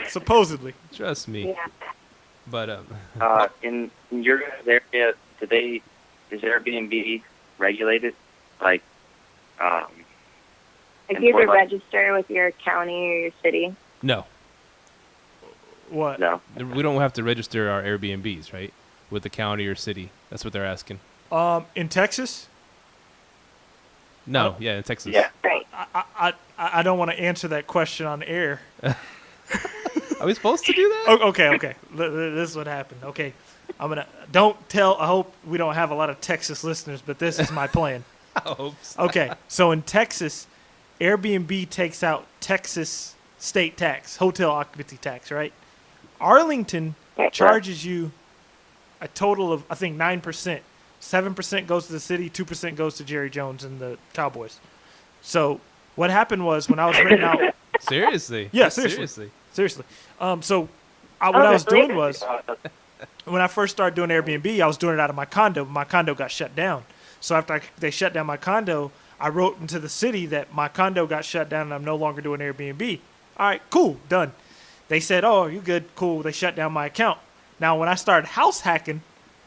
Supposedly.
Trust me.
Yeah.
But
In your guys' area, do they is Airbnb regulated? Like,
Like
and
you
for,
either
like-
register with your county or your city.
No,
What?
no.
we don't have to register our Airbnbs, right? With the county or city. That's what they're asking.
In Texas,
No,
Oh.
yeah, in Texas.
Yeah.
Right.
I don't want to answer that question on air.
Are we supposed to do that?
Oh, okay. This is what happened. Okay, don't tell. I hope we don't have a lot of Texas listeners, but this is my plan.
I hope so.
Okay, so in Texas, Airbnb takes out Texas state tax, hotel occupancy tax, right? Arlington charges you a total of, I think, 9%. 7% goes to the city, 2% goes to Jerry Jones and the Cowboys. So what happened was when I was renting out,
Seriously?
Yeah, seriously. So what I was doing was, when I first started doing Airbnb, I was doing it out of my condo. My condo got shut down. So after they shut down my condo, I wrote into the city that my condo got shut down and I'm no longer doing Airbnb. All right, cool, done. They said, oh, you good, cool. They shut down my account. Now, when I started house hacking,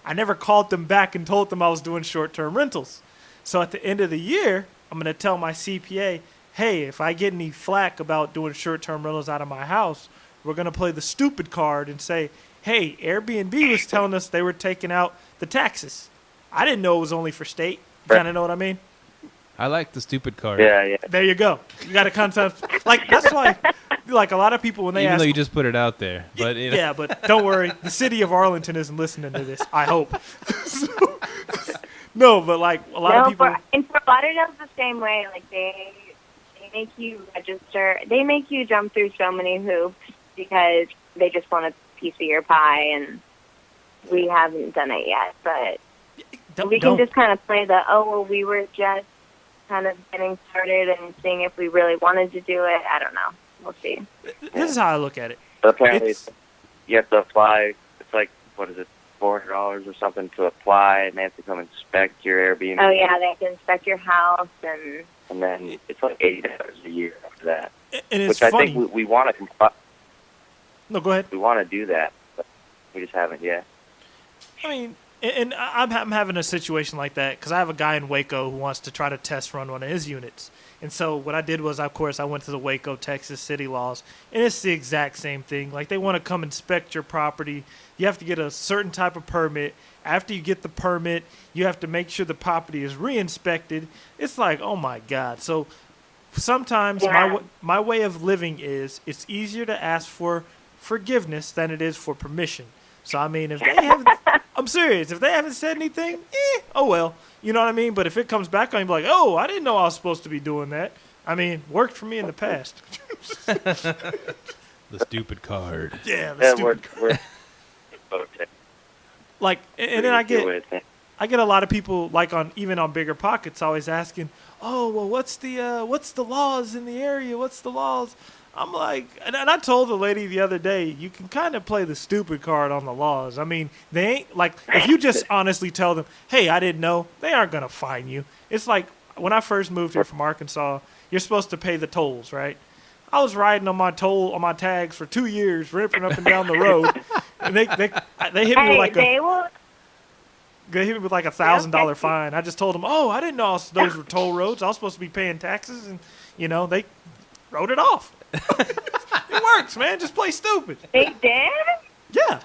I never called them back and told them I was doing short-term rentals. So at the end of the year, I'm going to tell my CPA, hey, if I get any flack about doing short-term rentals out of my house, we're going to play the stupid card and say, hey, Airbnb was telling us they were taking out the taxes. I didn't know it was only for state. You kind of know what I mean?
I like the stupid card.
Yeah.
There you go. You got to concept. Like, that's why, like, a lot of people, when they
Even
ask.
though you just put it out there. But you know.
Yeah, but don't worry. The city of Arlington isn't listening to this. I hope. No, but like a lot of people.
In Fort Lauderdale's the same way. Like they make you register. They make you jump through so many hoops because they just want a piece of your pie, and we haven't done it yet. But we can just kind of play we were just kind of getting started and seeing if we really wanted to do it. I don't know. We'll see.
This is how I look at it.
Apparently, you have to apply. It's like, what is it, $400 or something to apply, and they have to come inspect your Airbnb.
Oh yeah, they have to inspect your house,
And then it's like $80 a year after that.
And it's
which
funny.
I think we want to comply.
No, go ahead.
We want to do that, but we just haven't yet.
I mean, and I'm having a situation like that because I have a guy in Waco who wants to try to test run one of his units. And so what I did was, of course, I went to the Waco, Texas city laws, and it's the exact same thing. Like, they want to come inspect your property. You have to get a certain type of permit. After you get the permit, you have to make sure the property is re-inspected. It's like, oh, my God. So sometimes my way of living is it's easier to ask for forgiveness than it is for permission. So, I mean, if they haven't, I'm serious. If they haven't said anything, oh, well. You know what I mean? But if it comes back on you, like, oh, I didn't know I was supposed to be doing that. I mean, worked for me in the past.
The stupid card.
Yeah, the stupid card.
Okay.
Like, and then I get a lot of people, like, even on Bigger Pockets, always asking, oh, well, what's the laws in the area? What's the laws? I'm like, and I told the lady the other day, you can kind of play the stupid card on the laws. I mean, they ain't, like, if you just honestly tell them, hey, I didn't know, they aren't going to fine you. It's like, when I first moved here from Arkansas, you're supposed to pay the tolls, right? I was riding on my tags for 2 years, ripping up and down the road, and they hit me with like they hit me with like $1,000 fine. I just told them, oh, I didn't know those were toll roads. I was supposed to be paying taxes, and they wrote it off. It works, man. Just play stupid.
They did?
Yeah.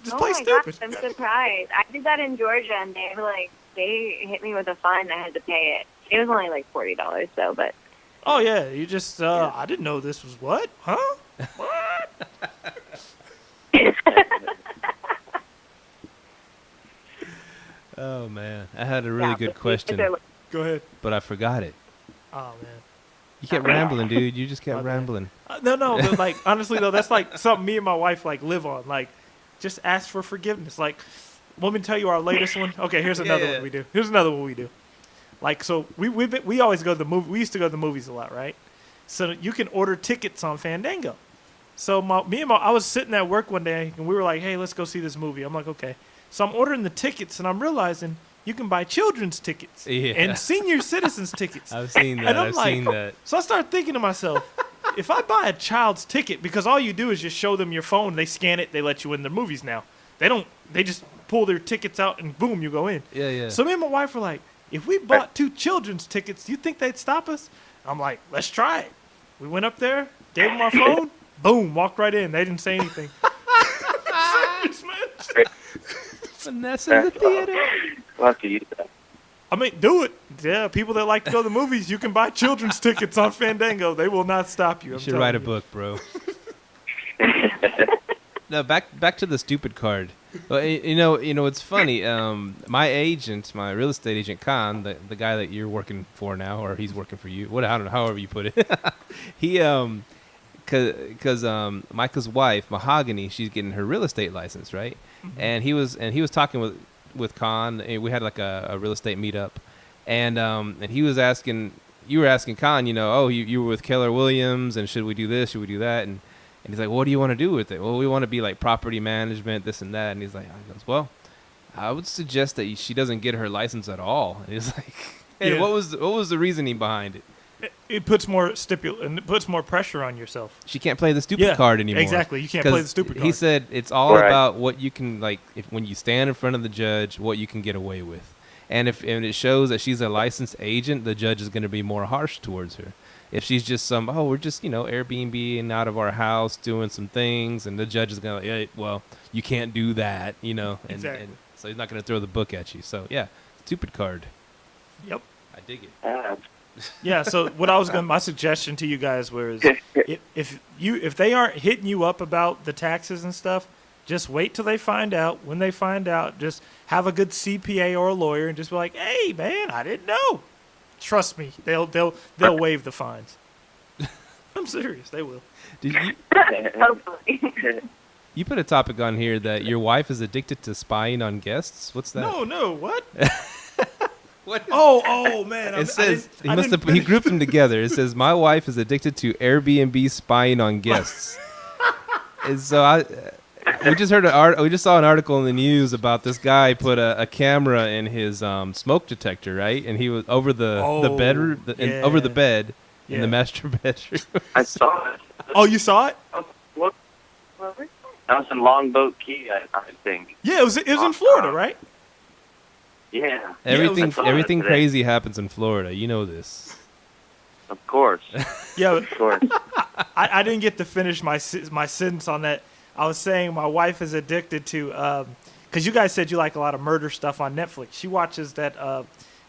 Just play stupid.
Gosh, I'm surprised. I did that in Georgia, and they hit me with a fine, and I had to pay it. It was only like $40 though, but.
Oh yeah, you just I didn't know this was what? Huh? What?
Oh man, I had a really good question,
Go ahead.
but I forgot it.
Oh man.
You kept rambling, dude. You just kept rambling.
No, but like honestly though, that's like something me and my wife like live on. Like, just ask for forgiveness. Like, let me tell you our latest one. Okay, here's another one we do. Here's another one we do. Like, so we always go to the movie. We used to go to the movies a lot, right? So you can order tickets on Fandango. So I was sitting at work one day and we were like, hey, let's go see this movie. I'm like, okay. So I'm ordering the tickets and I'm realizing you can buy children's tickets and senior citizens tickets.
I've seen that. I've seen that.
So I started thinking to myself, if I buy a child's ticket, because all you do is just show them your phone, they scan it, they let you in the movies now. They just pull their tickets out and boom, you go in.
Yeah.
So me and my wife were like, if we bought 2 children's tickets, do you think they'd stop us? I'm like, let's try it. We went up there, gave them our phone, boom, walked right in. They didn't say anything. Serious, man.
Vanessa in the theater.
We'll have to use that.
I mean, do it. Yeah, people that like to go to the movies, you can buy children's tickets on Fandango. They will not stop you.
You should write a book, bro. No, back to the stupid card. Well, you know, it's funny. My agent, my real estate agent, Khan, the guy that you're working for now, or he's working for you. I don't know, however you put it. He, because Myka's wife, Mahogany, she's getting her real estate license, right? Mm-hmm. And he was talking with Khan. And we had like a real estate meetup, and he was asking, you were asking Khan, you were with Keller Williams, and should we do this? Should we do that? And he's like, what do you want to do with it? Well, we want to be like property management, this and that. And he's like, well, I would suggest that she doesn't get her license at all. And he's like, hey, what was the reasoning behind it?
It puts more pressure on yourself.
She can't play the stupid card anymore.
Exactly. You can't play the stupid card.
He said it's all about what you can, like, when you stand in front of the judge, what you can get away with. And if it shows that she's a licensed agent, the judge is going to be more harsh towards her. If she's just we're just, Airbnb and out of our house doing some things, and the judge is going to, hey, well, you can't do that,
Exactly.
And so he's not going to throw the book at you. So, yeah, stupid card.
Yep.
I dig it.
Yeah, so my suggestion to you guys was if they aren't hitting you up about the taxes and stuff, just wait till they find out. When they find out, just have a good CPA or a lawyer and just be like, hey, man, I didn't know. Trust me, they'll waive the fines. I'm serious, they will.
Did you?
Hopefully.
You put a topic on here that your wife is addicted to spying on guests. What's that?
No, what?
What is
oh man!
It says he grouped them together. It says my wife is addicted to Airbnb spying on guests. And so we just saw an article in the news about this guy put a camera in his smoke detector, right? And he was over the bedroom, over the bed in the master bedroom.
I saw it.
Oh, you saw it?
What? That was in Longboat Key, I think.
Yeah, it was in Florida, right?
Yeah.
Everything crazy happens in Florida. You know this.
Of course.
Yeah,
of course.
I didn't get to finish my sentence on that. I was saying my wife is addicted to, because you guys said you like a lot of murder stuff on Netflix. She watches that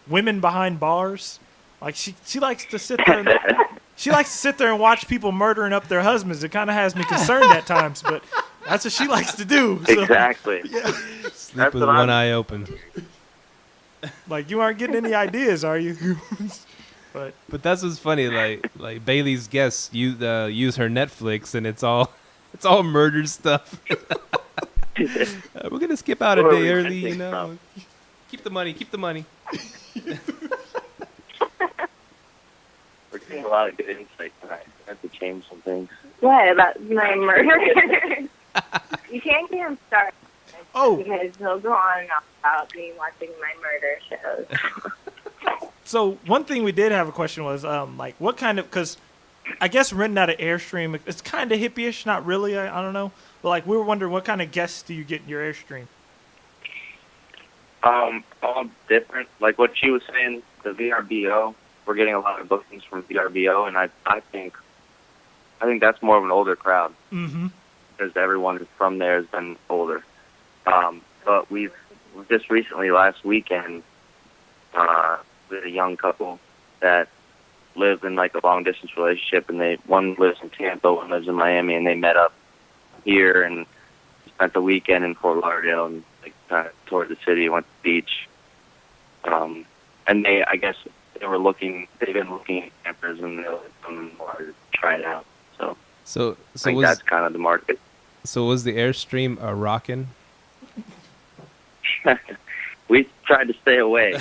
Women Behind Bars. Like she likes to sit there and watch people murdering up their husbands. It kind of has me concerned at times, but that's what she likes to do. So,
exactly.
Yeah.
Sleep with one eye open.
Like, you aren't getting any ideas, are you? But
that's what's funny. Like Bailey's guests use her Netflix, and it's all murder stuff. We're gonna skip out a day early, Keep the money.
We're getting a lot of good insight tonight. I have to change some things.
What about my murder? You can't get him started.
Oh.
Because he'll go on and on about me watching my murder shows.
So one thing we did have a question was, like, what kind of, because I guess renting out an Airstream, it's kind of hippie-ish, not really, I don't know. But, like, we were wondering, what kind of guests do you get in your Airstream?
All different. Like what she was saying, the VRBO, we're getting a lot of bookings from VRBO, and I think that's more of an older crowd.
Mm-hmm.
Because everyone from there has been older. But we've just recently, last weekend, with a young couple that lived in like a long distance relationship, and one lives in Tampa, one lives in Miami, and they met up here and spent the weekend in Fort Lauderdale and like kind of toured the city, went to the beach. And they've been looking at campers, and they wanted to try it out. So I think that's kind of the market.
So was the Airstream a rockin'?
We tried to stay away.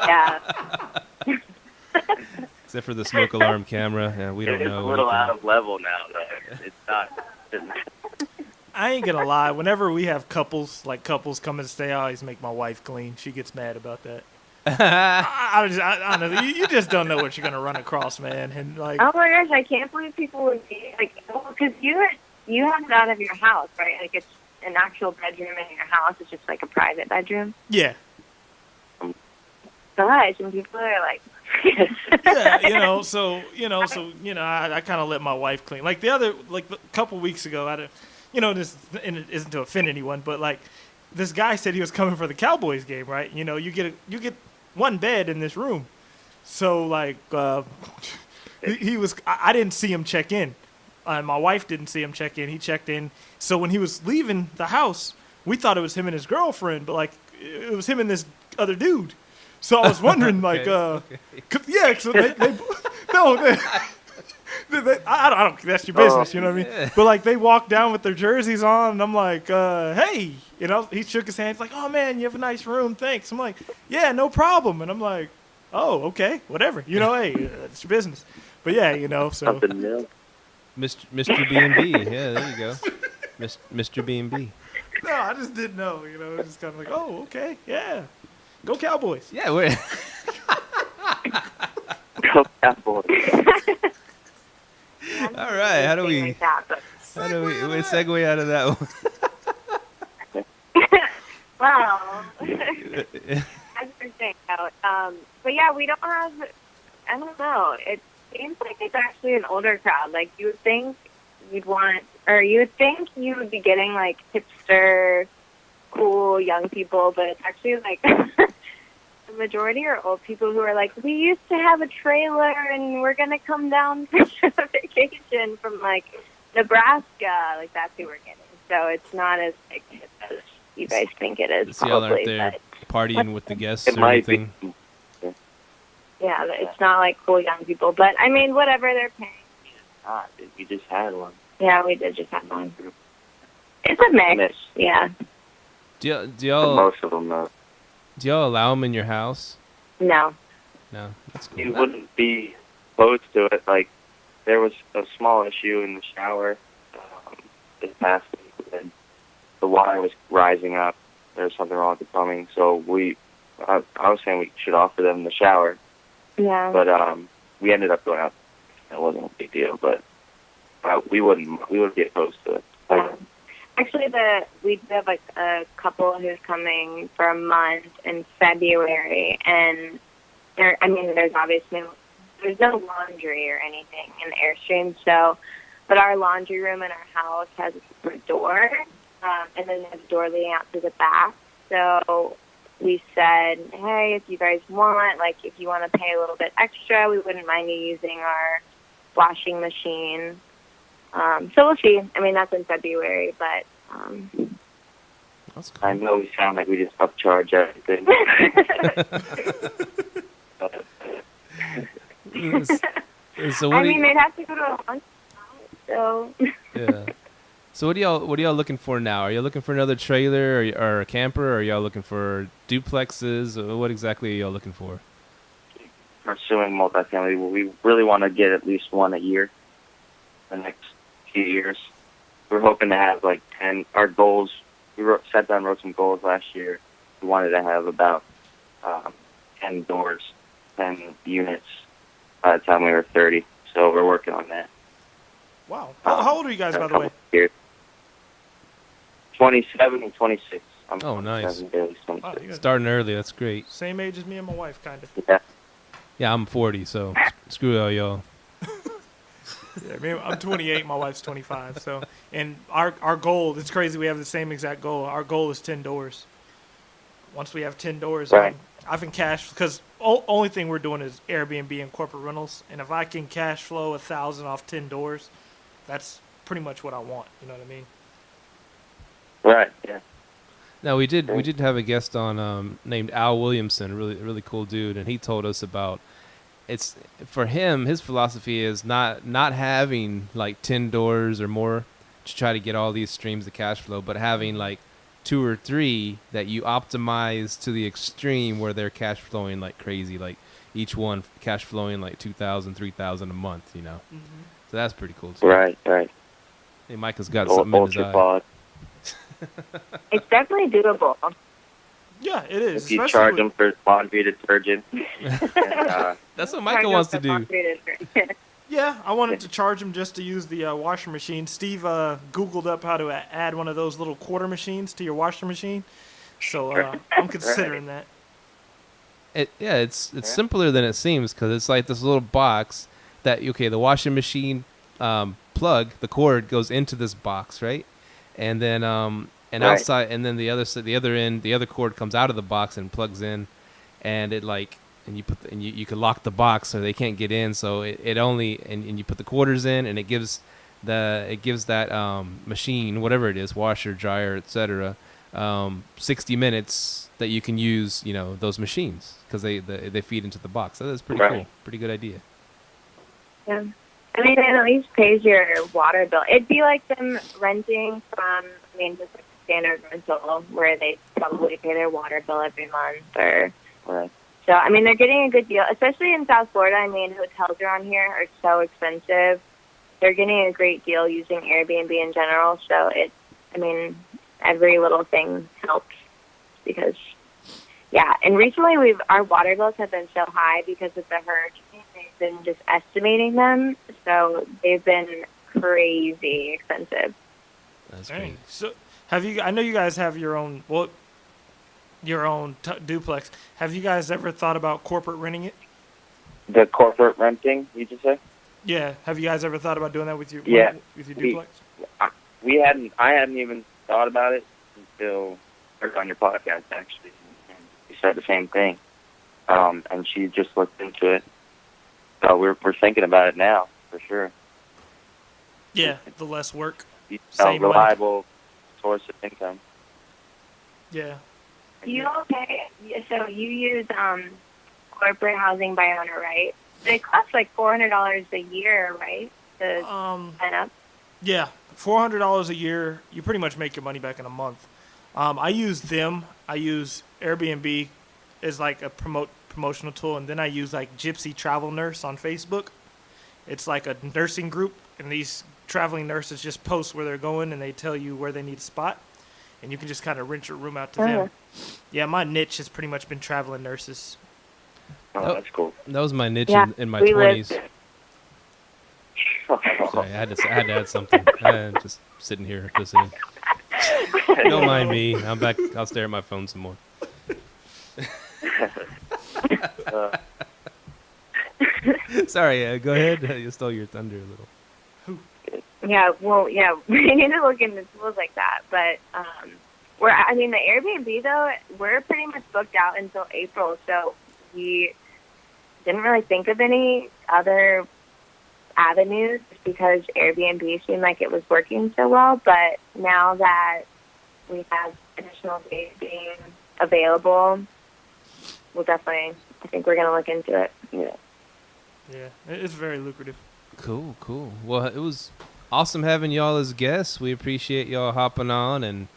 Yeah.
Except for the smoke alarm camera. Yeah, we don't know.
It's a little out of level now, though. It's not.
I ain't gonna lie. Whenever we have couples come and stay, I always make my wife clean. She gets mad about that. I don't know. You just don't know what you're gonna run across, man. And like,
oh my gosh, I can't believe people would be like, well, because you have it out of your house, right? Like an actual bedroom in your house. It's just like a private bedroom.
Yeah.
Gosh, and people are like,
Yeah, I kind of let my wife clean. Like a couple weeks ago, this and it isn't to offend anyone, but like this guy said he was coming for the Cowboys game, right? You get one bed in this room, so like he was. I didn't see him check in. My wife didn't see him check in. He checked in. So when he was leaving the house, we thought it was him and his girlfriend, but like it was him and this other dude. So I was wondering,
Okay.
yeah, so they I don't. That's your business, you know what I mean?
Yeah.
But like they walked down with their jerseys on, and I'm like, hey, he shook his hand. He's like, oh man, you have a nice room, thanks. I'm like, yeah, no problem. And I'm like, oh, okay, whatever. Hey, it's your business. But yeah, so.
Something new.
Mr. B&B. Yeah, there you go. Mr. B&B.
No, I just didn't know. It's just kind of like, oh, okay, yeah, go Cowboys.
Yeah, we're
Go Cowboys.
all right. How do we segue out of that one?
Well, that's interesting. But yeah, we don't have. I don't know. It seems like it's actually an older crowd. Like you would think you would think you would be getting like hipster, cool young people, but it's actually like the majority are old people who are like, we used to have a trailer and we're gonna come down for a vacation from like Nebraska. Like that's who we're getting. So it's not as big as you guys think it is.
So y'all
Probably,
aren't there partying with the guests
It
or
might be.
anything?
yeah, it's not like cool young people. But I mean, whatever they're paying.
You just had one.
Yeah, we did just have one. It's a mix. Yeah.
Do
For
y'all
most of them, though.
do y'all allow them in your house?
No.
No, that's cool.
You wouldn't be opposed to it. Like, there was a small issue in the shower this past week, and the water was rising up. There was something wrong with the plumbing, so I was saying we should offer them the shower,
Yeah.
but we ended up going out. It wasn't a big deal, but we wouldn't be opposed to it.
Actually, we have like a couple who's coming for a month in February, and there's obviously no laundry or anything in the Airstream, so, but our laundry room in our house has a separate door, and then there's a door leading out to the back. So we said, hey, if you guys want, like, if you want to pay a little bit extra, we wouldn't mind you using our washing machine. So we'll see. I mean, that's in February, but
That's cool.
I know we sound like we just upcharge everything.
So what
they'd have to go to a lunch, so.
yeah. So what are y'all looking for now? Are y'all looking for another trailer or a camper? Or are y'all looking for duplexes? Or what exactly are y'all looking for?
Pursuing multifamily, we really want to get at least one a year the next few years. We're hoping to have like 10. Our goals, wrote some goals last year. We wanted to have about 10 doors, 10 units by the time we were 30. So we're working on that.
Wow. How old are you guys, by the way?
Years. 27 and 26. I'm
Oh, nice.
27, barely
Wow,
26.
you guys
Starting early, that's great.
same age as me and my wife, kind of.
Yeah.
Yeah, I'm 40, so screw all y'all.
Yeah, I'm 28. My wife's 25. So, and our goal, it's crazy. We have the same exact goal. Our goal is 10 doors. Once we have 10 doors,
Right.
I can cash, because only thing we're doing is Airbnb and corporate rentals. And if I can cash flow 1,000 off 10 doors, that's pretty much what I want. You know what I mean?
Right, yeah.
Now we did have a guest on named Al Williamson, a really cool dude, and he told us about it's for him. His philosophy is not having like 10 doors or more to try to get all these streams of cash flow, but having like 2 or 3 that you optimize to the extreme where they're cash flowing like crazy, like each one cash flowing like $2,000, $3,000 a month.
Mm-hmm.
So that's pretty cool too.
Right.
Hey, Myka's got something in his
Ultra
eye.
pod.
It's definitely doable.
Yeah, it is.
If you
especially
charge
with-
them for laundry detergent. And,
That's what Myka wants to do.
Yeah, I wanted to charge them just to use the washing machine. Steve Googled up how to add one of those little quarter machines to your washing machine. So I'm considering that.
It's simpler than it seems because it's like this little box that the washing machine plug, the cord goes into this box, right? And then outside, and then the other end, the other cord comes out of the box and plugs in, and you can lock the box so they can't get in. So it only and you put the quarters in, and it gives that machine, whatever it is, washer, dryer, etc. 60 minutes that you can use, those machines because they feed into the box. So that's pretty cool. Pretty good idea.
Yeah. I mean, it at least pays your water bill. It'd be like them renting from, just like a standard rental where they probably pay their water bill every month or.
Right.
So, I mean, they're getting a good deal, especially in South Florida. I mean, hotels around here are so expensive. They're getting a great deal using Airbnb in general. So, every little thing helps because, yeah. And recently, our water bills have been so high because of the hurricane. They've been just estimating them. So, they've been crazy expensive.
That's great.
So, I know you guys have your own, duplex. Have you guys ever thought about corporate renting it?
The corporate renting, you just say?
Yeah. Have you guys ever thought about doing that with your duplex?
I hadn't even thought about it until I heard on your podcast, actually. And you said the same thing. And she just looked into it. So we're thinking about it now, for sure.
Yeah, the less work.
Same reliable source of income.
Yeah.
So you use corporate housing by owner, right? It costs like $400 a year, right? To sign up.
Yeah, $400 a year. You pretty much make your money back in a month. I use them. I use Airbnb as like a promotional tool, and then I use like Gypsy Travel Nurse on Facebook. It's like a nursing group, and these traveling nurses just post where they're going, and they tell you where they need a spot, and you can just kind of rent your room out to them. Yeah, my niche has pretty much been traveling nurses.
Oh, that's cool.
That was my niche in my 20s. Sorry, I had to add something. I'm just sitting here listening. Don't mind me. I'm back. I'll stare at my phone some more. Sorry, go ahead. You stole your thunder a little.
Yeah, we need to look into tools like that. But the Airbnb, though, we're pretty much booked out until April, so we didn't really think of any other avenues because Airbnb seemed like it was working so well. But now that we have additional days being available, I think we're going to look into it.
Yeah, it's very lucrative.
Cool. Well, it was awesome having y'all as guests. We appreciate y'all hopping on and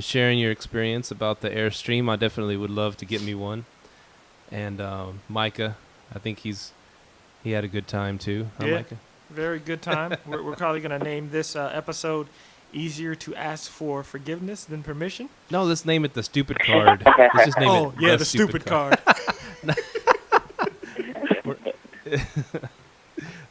sharing your experience about the Airstream. I definitely would love to get me one. And Myka, I think he had a good time too.
Yeah,
Myka?
Very good time. We're probably going to name this episode "Easier to Ask for Forgiveness Than Permission."
No, let's name it the Stupid Card. Let's just name it
the stupid card.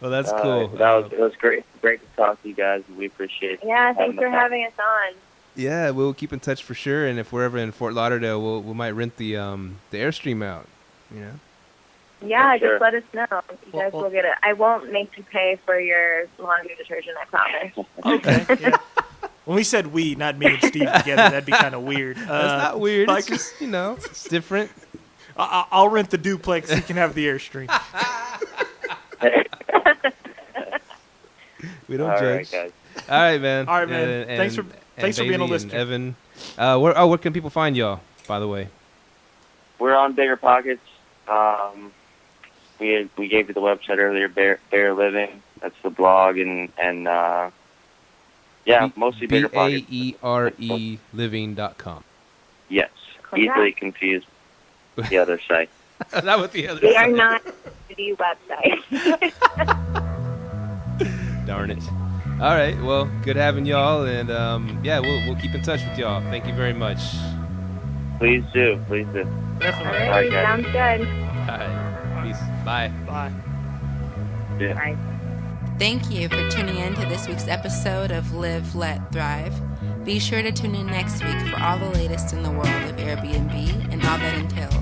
Well, that's cool.
It was great to talk to you guys. We appreciate it.
Yeah, thanks for having us on.
Yeah, we'll keep in touch for sure. And if we're ever in Fort Lauderdale, we might rent the Airstream out.
Yeah, just let us know. You guys will get it. I won't make you pay for your laundry detergent, I promise.
Okay. Yeah. When we said we, not me and Steve together, that'd be kind of weird.
That's not weird. It's just, it's different.
I'll rent the duplex. You can have the Airstream.
We don't judge.
Right, guys.
All right, man.
All right, man. Thanks for being a listener.
Evan, where can people find y'all, by the way?
We're on Bigger Pockets. We gave you the website earlier, Bear Living. That's the blog, and mostly Bigger Pockets.
BAERE living.com.
Yes. Easily confused with the other site.
Not with the other
We
site.
are not the website.
Darn it. All right. Well, good having y'all, and we'll keep in touch with y'all. Thank you very much.
Please do.
Definitely.
All right, sounds good.
All right. Peace. Bye.
Bye.
Yeah.
Bye.
Thank you for tuning in to this week's episode of Live, Let, Thrive. Be sure to tune in next week for all the latest in the world of Airbnb and all that entails.